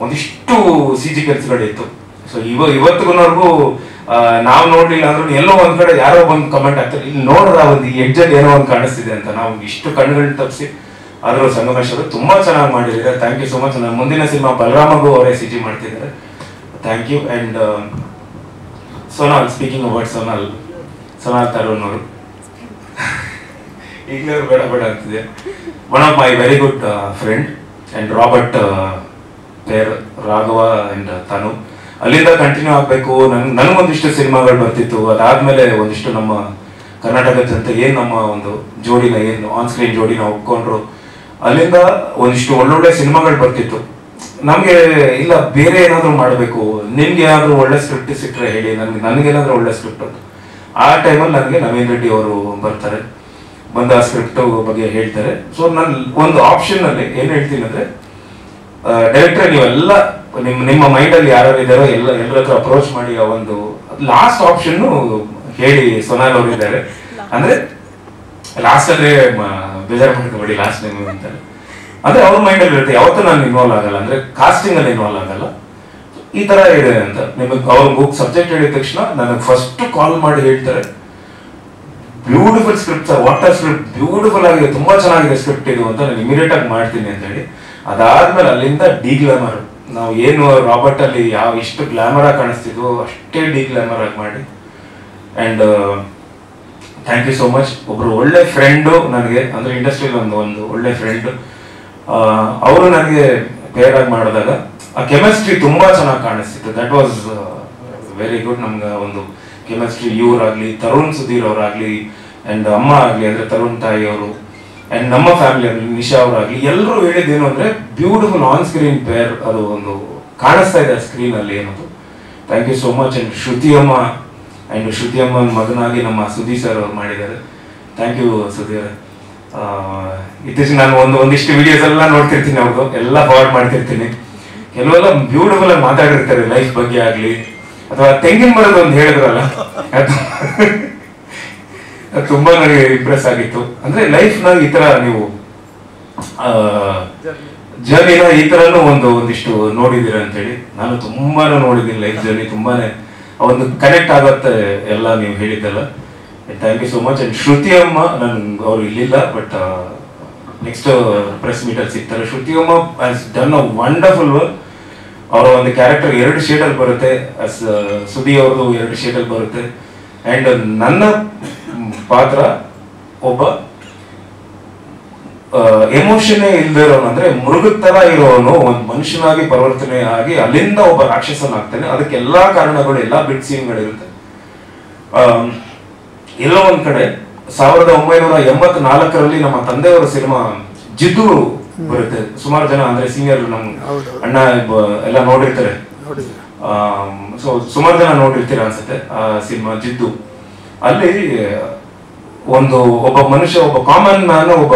ಒಂದಿಷ್ಟು CG ಕೆಲಸಗಳಿತ್ತು. ಸೊ ಇವತ್ತಿಗೂ ನಾವು ನೋಡ್ಲಿಲ್ಲ ಅಂದ್ರೂ ಎಲ್ಲೋ ಒಂದ್ ಕಡೆ ಯಾರೋ ಒಂದು ಕಮೆಂಟ್ ಆಗ್ತಾರೆ, ಇಲ್ಲಿ ನೋಡ್ರ ಒಂದು ಎಡ್ಜಲ್ಲಿ ಏನೋ ಒಂದು ಕಾಣಿಸ್ತಿದೆ ಅಂತ. ನಾವು ಇಷ್ಟು ಕಣ್ಣುಗಳನ್ನ ತಪ್ಪಿಸಿ ಆದ್ರೂ ಸಂಗಮೇಶ್ ಅವರು ತುಂಬಾ ಚೆನ್ನಾಗಿ ಮಾಡಿದ್ದಾರೆ. Thank you so much. ನನ್ನ ಮುಂದಿನ ಸಿನಿಮಾ ಬಲರಾಮಗೂ ಅವರೇ CG ಮಾಡ್ತಿದ್ದಾರೆ. Thank you. And Sonal, speaking about Sonal Tarun ಅವರು ಈಗಲೇ ಅವ್ರು ಬೇಡ ಅಂತಿದೆ. One of my very good friend. And Robert pair, Raghava and Tanu ಅಲ್ಲಿಂದ ಕಂಟಿನ್ಯೂ ಆಗ್ಬೇಕು. ನನಗೊಂದಿಷ್ಟು ಸಿನಿಮಾಗಳು ಬರ್ತಿತ್ತು. ಅದಾದ್ಮೇಲೆ ಒಂದಿಷ್ಟು ನಮ್ಮ ಕರ್ನಾಟಕ ಜನತೆ ಏನ್ ನಮ್ಮ ಒಂದು ಜೋಡಿನ ಏನು ಆನ್ ಸ್ಕ್ರೀನ್ ಜೋಡಿನ ಒಪ್ಕೊಂಡ್ರು, ಅಲ್ಲಿಂದ ಒಂದಿಷ್ಟು ಒಳ್ಳೊಳ್ಳೆ ಸಿನಿಮಾಗಳು ಬರ್ತಿತ್ತು. ನಮ್ಗೆ ಇಲ್ಲ ಬೇರೆ ಏನಾದ್ರು ಮಾಡಬೇಕು, ನಿಮ್ಗೆ ಏನಾದ್ರು ಒಳ್ಳೆ ಸ್ಕ್ರಿಪ್ಟ್ ಸಿಕ್ಕರೆ ಹೇಳಿ, ನನಗೇನಾದ್ರೂ ಒಳ್ಳೆ ಸ್ಕ್ರಿಪ್ಟ್ ಅಂತ. ಆ ಟೈಮಲ್ಲಿ ನನಗೆ ನವೀನ್ ರೆಡ್ಡಿ ಅವರು ಬರ್ತಾರೆ, ಬಂದ ಸ್ಕ್ರಿಪ್ಟ್ ಬಗ್ಗೆ ಹೇಳ್ತಾರೆ. ಸೊ ನಾನು ಒಂದು ಆಪ್ಷನ್ ಅಲ್ಲಿ ಏನ್ ಹೇಳ್ತೀನಿ ಅಂದ್ರೆ, ಡೈರೆಕ್ಟರ್ ನೀವೆಲ್ಲ ನಿಮ್ಮ ಮೈಂಡ್ ಅಲ್ಲಿ ಯಾರು ಇದ್ದಾರೋ ಎಲ್ಲರ ಹತ್ರ ಅಪ್ರೋಚ್ ಮಾಡಿ ಆ ಒಂದು ಲಾಸ್ಟ್ ಆಪ್ಷನ್ ಹೇಳಿ. ಸೋನಾಲ್ ಅವರು ಇದ್ದಾರೆ ಅಂದ್ರೆ ಲಾಸ್ಟ್ ಅಂದ್ರೆ ಬೇಜಾರು ಮಾಡ್ಕೊಬೇಡಿ, ಲಾಸ್ಟ್ ಟೈಮ್ ಅಂತಾರೆ ಅಂದ್ರೆ ಅವ್ರ ಮೈಂಡ್ ಅಲ್ಲಿ ಇರುತ್ತೆ. ಯಾವತ್ತೂ ನಾನು ಇನ್ವಾಲ್ವ್ ಆಗಲ್ಲ, ಅಂದ್ರೆ ಕಾಸ್ಟಿಂಗ್ ಅಲ್ಲಿ ಇನ್ವಾಲ್ವ್ ಆಗಲ್ಲ. ಈ ತರ ಇದೆ ಅಂತ ನಿಮಗೆ ಅವ್ರ ಬುಕ್ ಸಬ್ಜೆಕ್ಟ್ ಹೇಳಿದ ತಕ್ಷಣ ನನಗೆ ಫಸ್ಟ್ ಕಾಲ್ ಮಾಡಿ ಹೇಳ್ತಾರೆ, beautiful script sir, water script beautiful ಆಗಿದೆ, ತುಂಬಾ ಚೆನ್ನಾಗಿದೆ ಸ್ಕ್ರಿಪ್ಟ್ ಇದು ಅಂತ ನಾನು ಇಮಿಡಿಯೇಟ್ ಆಗಿ ಮಾಡ್ತೀನಿ ಅಂತ ಹೇಳಿ. ಅದಾದ್ಮೇಲೆ ಅಲ್ಲಿಂದ ಡಿಗ್ಲಾಮರ್, ನಾವು ಏನು ರಾಬರ್ಟ್ ಅಲ್ಲಿ ಎಷ್ಟು ಗ್ಲಾಮರ್ ಆಗಿ ಕಾಣಿಸ್ತಿದ್ವು ಅಷ್ಟೇ ಡಿಗ್ಲಾಮರ್ ಆಗಿ ಮಾಡಿ. And thank you so much. ಒಬ್ರು ಒಳ್ಳೆ ಫ್ರೆಂಡು ನನಗೆ, ಅಂದ್ರೆ ಇಂಡಸ್ಟ್ರಿಯಲ್ಲಿ ಒಂದು ಒಳ್ಳೆ ಫ್ರೆಂಡ್. ಅವರು ನನಗೆ ಪೇರ್ ಆಗಿ ಮಾಡಿದಾಗ ಆ ಕೆಮಿಸ್ಟ್ರಿ ತುಂಬಾ ಚೆನ್ನಾಗಿ ಕಾಣಿಸ್ತಿತ್ತು. That was very good. ನಮ್ಗೆ ಒಂದು ಕೆಮಿಸ್ಟ್ರಿ ಇವರಾಗ್ಲಿ, ತರುಣ್ ಸುಧೀರ್ ಅವರಾಗ್ಲಿ, ಅಂಡ್ ಅಮ್ಮ ಆಗ್ಲಿ ಅಂದ್ರೆ ತರುಣ್ ತಾಯಿ ಅವರು, ಅಂಡ್ ನಮ್ಮ ಫ್ಯಾಮಿಲಿ ಆಗ್ಲಿ, ನಿಶಾ ಅವರಾಗ್ಲಿ, ಎಲ್ಲರೂ ಹೇಳಿದ್ದೇನು ಅಂದ್ರೆ ಬ್ಯೂಟಿಫುಲ್ ಆನ್ ಸ್ಕ್ರೀನ್ ಪೇರ್. ಅದು ಒಂದು ಕಾಣಿಸ್ತಾ ಇದೆ ಸ್ಕ್ರೀನ್ ಅಲ್ಲಿ ಏನದು. Thank you so much. And Shruti ಅಮ್ಮನ ಮಗನಾಗಿ ನಮ್ಮ ಸುಧೀ ಸರ್ ಅವ್ರು ಮಾಡಿದ್ದಾರೆ. ಥ್ಯಾಂಕ್ ಯು ಸುಧೀ ಅವರೇ. ಇತ್ತೀಚೆಗೆ ನಾನು ಒಂದಿಷ್ಟು ವಿಡಿಯೋಸ್ ಎಲ್ಲ ನೋಡ್ತಿರ್ತೀನಿ, ಅವ್ರದ್ದು ಎಲ್ಲ ಫಾರ್ವರ್ಡ್ ಮಾಡ್ತಿರ್ತೀನಿ. ಕೆಲವೆಲ್ಲ ಬ್ಯೂಟಿಫುಲ್ ಆಗಿ ಮಾತಾಡಿರ್ತಾರೆ ಲೈಫ್ ಬಗ್ಗೆ ಆಗ್ಲಿ, ಅಥವಾ ತೆಂಗಿನ ಮರದ ಒಂದು ಹೇಳಿದ್ರಲ್ಲ, ಅದು ತುಂಬಾ ನನಗೆ ಇಂಪ್ರೆಸ್ ಆಗಿತ್ತು. ಅಂದ್ರೆ ಲೈಫ್ ನ ಈ ತರ ನೀವು ಜರ್ನಿನ ಈ ತರನು ಒಂದಿಷ್ಟು ನೋಡಿದೀರ ಅಂತ ಹೇಳಿ. ನಾನು ತುಂಬಾನು ನೋಡಿದ್ದೀನಿ ಲೈಫ್ ಜರ್ನಿ, ತುಂಬಾನೇ ಒಂದು ಕನೆಕ್ಟ್ ಆಗತ್ತೆ ಎಲ್ಲ ನೀವು ಹೇಳಿದ್ದೆಲ್ಲ. Thank you so much. And Shruti ಅಮ್ಮ, ಅವ್ರು ಇಲ್ಲಿಲ್ಲ, ಬಟ್ ನೆಕ್ಸ್ಟ್ ಪ್ರೆಸ್ ಮೀಟಲ್ಲಿ ಸಿಗ್ತಾರೆ. ಶ್ರುತಿಯಮ್ಮ has done a wonderful work. ಅವರ ಒಂದು ಕ್ಯಾರೆಕ್ಟರ್ 2 ಶೇಡಲ್ಲಿ ಬರುತ್ತೆ, ಸುದಿ ಅವ್ರದ್ದು 2 ಶೇಡಲ್ಲಿ ಬರುತ್ತೆ. ಆ್ಯಂಡ್ ನನ್ನ ಪಾತ್ರ ಒಬ್ಬ ಎಮೋಷನ್ನೇ ಇಲ್ಲದೆ ಇರೋನು, ಅಂದ್ರೆ ಮೃಗದ ತರ ಇರೋನು ಒಂದು ಮನುಷ್ಯನಾಗಿ ಪರಿವರ್ತನೆ ಆಗಿ ಅಲ್ಲಿಂದ ಒಬ್ಬ ರಾಕ್ಷಸನಾಗ್ತಾನೆ. ಅದಕ್ಕೆ ಎಲ್ಲಾ ಕಾರಣಗಳು, ಎಲ್ಲಾ ಬಿಟ್ ಸೀನ್ಗಳಿರುತ್ತೆ. ಎಲ್ಲೋ ಒಂದ್ ಕಡೆ 1984ರಲ್ಲಿ ನಮ್ಮ ತಂದೆಯವರ ಸಿನಿಮಾ ಜಿದ್ದು ಬರುತ್ತೆ. ಸುಮಾರು ಜನ ಅಂದ್ರೆ ಸೀನಿಯರ್ ನಮ್ ಅಣ್ಣ ಎಲ್ಲ ನೋಡಿರ್ತಾರೆ. ಸೊ ಸುಮಾರು ಜನ ನೋಡಿರ್ತೀರ ಅನ್ಸುತ್ತೆ ಆ ಸಿನಿಮಾ ಜಿದ್ದು. ಅಲ್ಲಿ ಒಬ್ಬ ಮನುಷ್ಯ, ಒಬ್ಬ ಕಾಮನ್ ಮ್ಯಾನ್, ಒಬ್ಬ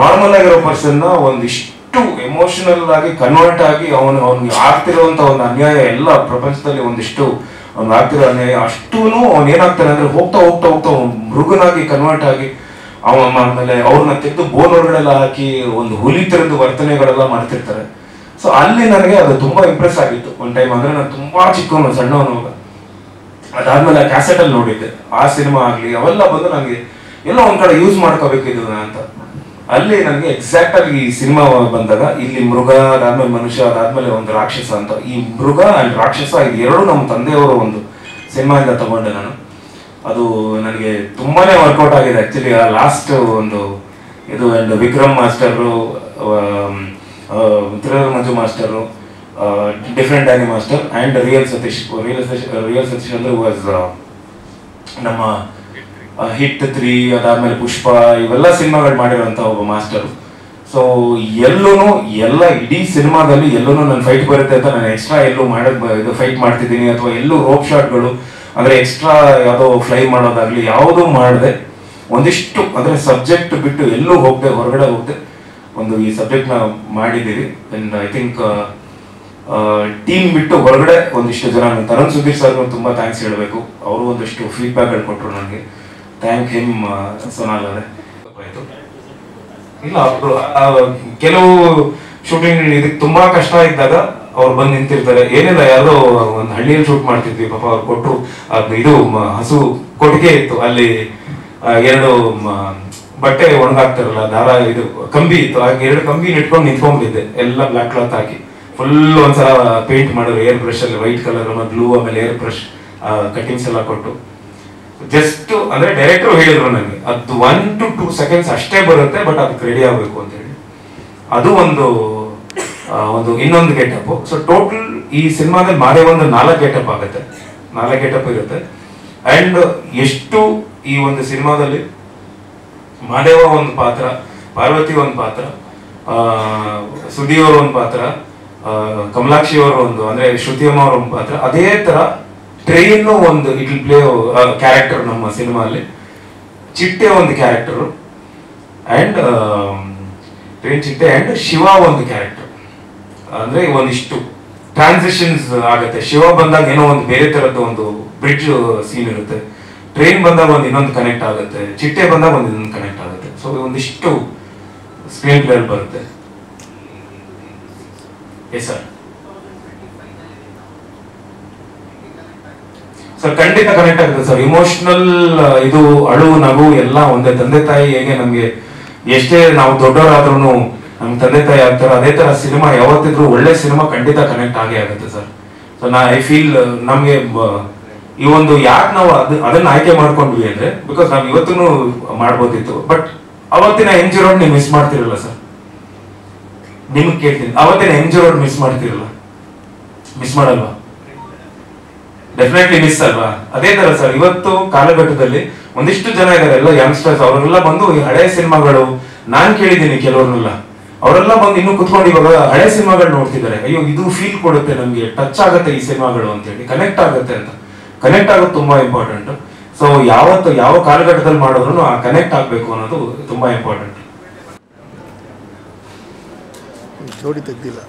ನಾರ್ಮಲ್ ಆಗಿರೋ ಪರ್ಸನ್ ಒಂದಿಷ್ಟು ಎಮೋಷನಲ್ ಆಗಿ ಕನ್ವರ್ಟ್ ಆಗಿ ಅವನಿಗೆ ಆಗ್ತಿರುವಂತ ಒಂದು ಅನ್ಯಾಯ, ಎಲ್ಲ ಪ್ರಪಂಚದಲ್ಲಿ ಒಂದಿಷ್ಟು ಅವ್ನಿಗೆ ಆಗ್ತಿರೋ ಅನ್ಯಾಯ ಅಷ್ಟೂನು ಅವ್ನು ಏನಾಗ್ತಾನೆ ಅಂದ್ರೆ ಹೋಗ್ತಾ ಹೋಗ್ತಾ ಹೋಗ್ತಾ ಮೃಗನಾಗಿ ಕನ್ವರ್ಟ್ ಆಗಿ ಆಮೇಲೆ ಅವ್ರನ್ನ ತೆಗೆದು ಬೋನ್ ಒಳಗಡೆಲ್ಲ ಹಾಕಿ ಒಂದು ಹುಲಿ ತರದ ವರ್ತನೆಗಳೆಲ್ಲ ಮಾಡ್ತಿರ್ತಾರೆ. ಸೊ ಅಲ್ಲಿ ನನಗೆ ಅದು ತುಂಬಾ ಇಂಪ್ರೆಸ್ ಆಗಿತ್ತು ಒಂದ್ ಟೈಮ್. ಅಂದ್ರೆ ನಾನು ತುಂಬಾ ಚಿಕ್ಕವನು, ಸಣ್ಣವನು. ಅದಾದ್ಮೇಲೆ ಆ ಕ್ಯಾಸೆಟ್ ಅಲ್ಲಿ ನೋಡಿದ್ದೆ ಆ ಸಿನಿಮಾ ಆಗ್ಲಿ ಅವೆಲ್ಲ ಬಂದು ನನಗೆ ಎಲ್ಲೋ ಒಂದ್ ಕಡೆ ಯೂಸ್ ಮಾಡ್ಕೋಬೇಕಿದ್ದು ಅಂತ. ಅಲ್ಲಿ ನನಗೆ ಎಕ್ಸಾಕ್ಟ್ ಆಗಿ ಈ ಸಿನಿಮಾ ಬಂದಾಗ ಇಲ್ಲಿ ಮೃಗ, ಅದಾದ್ಮೇಲೆ ಮನುಷ್ಯ, ಅದಾದ್ಮೇಲೆ ಒಂದು ರಾಕ್ಷಸ ಅಂತ, ಈ ಮೃಗ ಅಂಡ್ ರಾಕ್ಷಸ ಇದು 2 ನಮ್ಮ ತಂದೆಯವರ ಒಂದು ಸಿನಿಮಾಯಿಂದ ತಗೊಂಡೆ ನಾನು. ಅದು ನನಗೆ ತುಂಬಾನೇ ವರ್ಕೌಟ್ ಆಗಿದೆ ಆಕ್ಚುಲಿ. ಆ ಲಾಸ್ಟ್ ಒಂದು ಇದು and Vikram master, thriller Manju master, different Danny master and real Satish ಅಂದ್ರೆ ವಾಸ್ ನಮ್ಮ ಹಿಟ್ 3, ಅದಾದ್ಮೇಲೆ ಪುಷ್ಪ, ಇವೆಲ್ಲ ಸಿನಿಮಾಗಳು ಮಾಡಿರುವಂತ ಒಬ್ಬ ಮಾಸ್ಟರ್. ಸೊ ಎಲ್ಲ ಇಡೀ ಸಿನಿಮಾದಲ್ಲಿ ಎಲ್ಲೂ ನನ್ನ ಫೈಟ್ ಬರುತ್ತೆ ಅಂತ ನಾನು ಎಕ್ಸ್ಟ್ರಾ ಎಲ್ಲೂ ಇದು ಫೈಟ್ ಮಾಡ್ತಿದ್ದೀನಿ ಅಥವಾ ಎಲ್ಲೂ ರೋಪ್ ಶಾಟ್ಗಳು ಅಂದ್ರೆ ಎಕ್ಸ್ಟ್ರಾ ಯಾವುದೋ ಫ್ಲೈ ಮಾಡೋದಾಗ್ಲಿ ಯಾವುದೂ ಮಾಡದೆ ಒಂದಿಷ್ಟು ಅಂದ್ರೆ ಸಬ್ಜೆಕ್ಟ್ ಬಿಟ್ಟು ಎಲ್ಲೂ ಹೊರಗಡೆ ಹೋಗದೆ ಈ ಸಬ್ಜೆಕ್ಟ್ ನ ಮಾಡಿದ್ದೀವಿ. ಅಂಡ್ ಐ ಥಿಂಕ್ ಟೀಮ್ ಬಿಟ್ಟು ಹೊರಗಡೆ ಒಂದಿಷ್ಟು ಜನ, ತರುಣ್ ಸುಧೀರ್ ಸರ್ ತುಂಬಾ ಥ್ಯಾಂಕ್ಸ್ ಹೇಳಬೇಕು. ಅವರು ಒಂದಿಷ್ಟು ಫೀಡ್ಬ್ಯಾಕ್ ಕೊಟ್ಟರು ನನಗೆ. ಥ್ಯಾಂಕ್ ಹಿಮ್ ಸೋನಾಲ್ ಅವರೇ. ಇಲ್ಲ ಕೆಲವು ಶೂಟಿಂಗ್ ಇದಕ್ಕೆ ತುಂಬಾ ಕಷ್ಟ ಇದ್ದಾಗ ಅವ್ರು ಬಂದು ನಿಂತಿರ್ತಾರೆ. ಏನಿಲ್ಲ, ಯಾವ್ದೋ ಒಂದು ಹಳ್ಳಿಯಲ್ಲಿ ಶೂಟ್ ಮಾಡ್ತಿದ್ವಿ, ಪಾಪ ಅವ್ರು ಕೊಟ್ಟರು ಇದು ಹಸು ಕೊಟ್ಟಿಗೆ ಇತ್ತು, ಅಲ್ಲಿ 2 ಬಟ್ಟೆ ಒಣಗಾಕ್ತಾರಲ್ಲ ದಾರ, ಇದು ಕಂಬಿ ಇತ್ತು, ಹಾಗೆ 2 ಕಂಬಿ ಇಟ್ಕೊಂಡು ನಿಂತ್ಕೊಂಡಿದ್ದೆ, ಎಲ್ಲ ಬ್ಲಾಕ್ ಕ್ಲಾತ್ ಹಾಕಿ ಫುಲ್ ಒಂದ್ಸಲ ಪೇಂಟ್ ಮಾಡೋರು ಏರ್ ಬ್ರಷ್ ಅಲ್ಲಿ ವೈಟ್ ಕಲರ್ ಗ್ಲೂ, ಆಮೇಲೆ ಏರ್ ಬ್ರಷ್ ಕಟಿಂಗ್ಸ್ ಎಲ್ಲ ಕೊಟ್ಟು ಜಸ್ಟ್ ಅಂದ್ರೆ ಡೈರೆಕ್ಟರ್ ಹೇಳಿದ್ರು ನನಗೆ ಅದು 1 to 2 seconds ಅಷ್ಟೇ ಬರುತ್ತೆ, ಬಟ್ ಅದಕ್ಕೆ ರೆಡಿ ಆಗ್ಬೇಕು ಅಂತ ಹೇಳಿ. ಅದು ಒಂದು ಇನ್ನೊಂದು ಗೆಟಪ್. ಸೊ ಟೋಟಲ್ ಈ ಸಿನಿಮಾದಲ್ಲಿ ಮಾಡೇ ಒಂದು 4 ಗೆಟಪ್ ಆಗುತ್ತೆ, 4 ಗೆಟಪ್ ಇರುತ್ತೆ. ಅಂಡ್ ಎಷ್ಟು ಈ ಒಂದು ಸಿನಿಮಾದಲ್ಲಿ ಮಾದೇವ ಒಂದು ಪಾತ್ರ, ಪಾರ್ವತಿ ಒಂದು ಪಾತ್ರ, ಸುದಿಯವರು ಒಂದು ಪಾತ್ರ, ಕಮಲಾಕ್ಷಿ ಅವರು ಒಂದು ಅಂದ್ರೆ ಶ್ರುತಿಯಮ್ಮ ಅವರ ಒಂದು ಪಾತ್ರ, ಅದೇ ತರ ಟ್ರೈನ್ ಒಂದು ಇಟ್ ವಿಲ್ ಪ್ಲೇ ಕ್ಯಾರೆಕ್ಟರ್ ನಮ್ಮ ಸಿನಿಮಾಲ್ಲಿ. ಚಿಟ್ಟೆ ಒಂದು ಕ್ಯಾರೆಕ್ಟರ್ ಅಂಡ್ ಟ್ರೈನ್ ಚಿಟ್ಟೆ ಅಂಡ್ ಶಿವ ಒಂದು ಕ್ಯಾರೆಕ್ಟರ್. ಅಂದ್ರೆ ಒಂದಿಷ್ಟು ಟ್ರಾನ್ಸಿಷನ್ಸ್ ಆಗುತ್ತೆ. ಶಿವ ಬಂದಾಗ ಏನೋ ಒಂದು ಬೇರೆ ತರದ್ದು ಒಂದು ಬ್ರಿಡ್ಜ್ ಸೀನ್ ಇರುತ್ತೆ, ಟ್ರೈನ್ ಬಂದಾಗ ಒಂದು ಇನ್ನೊಂದು ಕನೆಕ್ಟ್ ಆಗುತ್ತೆ, ಚಿಟ್ಟೆ ಬಂದಾಗ ಒಂದು ಇನ್ನೊಂದು ಕನೆಕ್ಟ್ ಆಗುತ್ತೆ. ಸೊ ಒಂದಿಷ್ಟು ಸ್ಕ್ರೀನ್ ಪ್ಲೇ ಬರುತ್ತೆ. ಎಸ್ ಸರ್ ಖಂಡಿತ ಕನೆಕ್ಟ್ ಆಗುತ್ತೆ ಸರ್. ಇಮೋಷನಲ್ ಇದು ಅಳು ನಗು ಎಲ್ಲ ಒಂದೇ. ತಂದೆ ತಾಯಿ ಹೇಗೆ ನಮ್ಗೆ ಎಷ್ಟೇ ನಾವು ದೊಡ್ಡವರಾದ್ರೂ ನಮ್ ತಂದೆ ತಾಯಿ ಆಗ್ತಾರೆ, ಅದೇ ತರ ಸಿನಿಮಾ ಯಾವತ್ತಿದ್ರು ಒಳ್ಳೆ ಸಿನಿಮಾ ಖಂಡಿತ ಕನೆಕ್ಟ್ ಆಗೇ ಆಗುತ್ತೆ ಸರ್. ಸೊ ಐ ಫೀಲ್ ನಮ್ಗೆ ಈ ಒಂದು ಯಾಕೆ ನಾವು ಅದನ್ನ ಆಯ್ಕೆ ಮಾಡ್ಕೊಂಡ್ವಿ ಅಂದ್ರೆ ಬಿಕಾಸ್ ನಾವ್ ಇವತ್ತು ಮಾಡ್ಬೋದಿತ್ತು, ಬಟ್ ಅವತ್ತಿನ MG ರೋಡ್ ನೀವು ಮಿಸ್ ಮಾಡ್ತಿರಲ್ಲ ಸರ್. ನಿಮ್ಗೆ ಕೇಳ್ತೀನಿ, ಅವತ್ತಿನ MG ರೋಡ್ ಮಿಸ್ ಮಾಡ್ತಿರಲ್ಲ? ಮಿಸ್ ಮಾಡಲ್ವಾ? ಡೆಫಿನೆಟ್ಲಿ ಮಿಸ್ ಅಲ್ವಾ? ಅದೇ ತರ ಸರ್ ಇವತ್ತು ಕಾಲಘಟ್ಟದಲ್ಲಿ ಒಂದಿಷ್ಟು ಜನ ಇದಾರೆ, ಎಲ್ಲ ಯಂಗ್ಸ್ಟರ್ಸ್, ಅವರೆಲ್ಲ ಬಂದು ಈ ಹಳೆ ಸಿನಿಮಾಗಳು, ನಾನ್ ಕೇಳಿದ್ದೀನಿ ಕೆಲವ್ರನ್ನೆಲ್ಲ, ಅವರೆಲ್ಲ ಬಂದು ಇನ್ನೂ ಕುತ್ಕೊಂಡು ಇವಾಗ ಹಳೆ ಸಿನಿಮಾಗಳು ನೋಡ್ತಿದ್ದಾರೆ. ಅಯ್ಯೋ ಇದು ಫೀಲ್ ಕೊಡುತ್ತೆ ನಮ್ಗೆ, ಟಚ್ ಆಗುತ್ತೆ ಈ ಸಿನಿಮಾಗಳು ಅಂತ ಹೇಳಿ, ಕನೆಕ್ಟ್ ಆಗುತ್ತೆ ಅಂತ. ಕನೆಕ್ಟ್ ಆಗೋದು ತುಂಬಾ ಇಂಪಾರ್ಟೆಂಟ್. ಸೊ ಯಾವ ಕಾಲಘಟ್ಟದಲ್ಲಿ ಮಾಡಿದ್ರು ಆ ಕನೆಕ್ಟ್ ಆಗ್ಬೇಕು ಅನ್ನೋದು ತುಂಬಾ ಇಂಪಾರ್ಟೆಂಟ್. ಜೋಡಿ ತೆಗ್ದಿಲ್ಲ.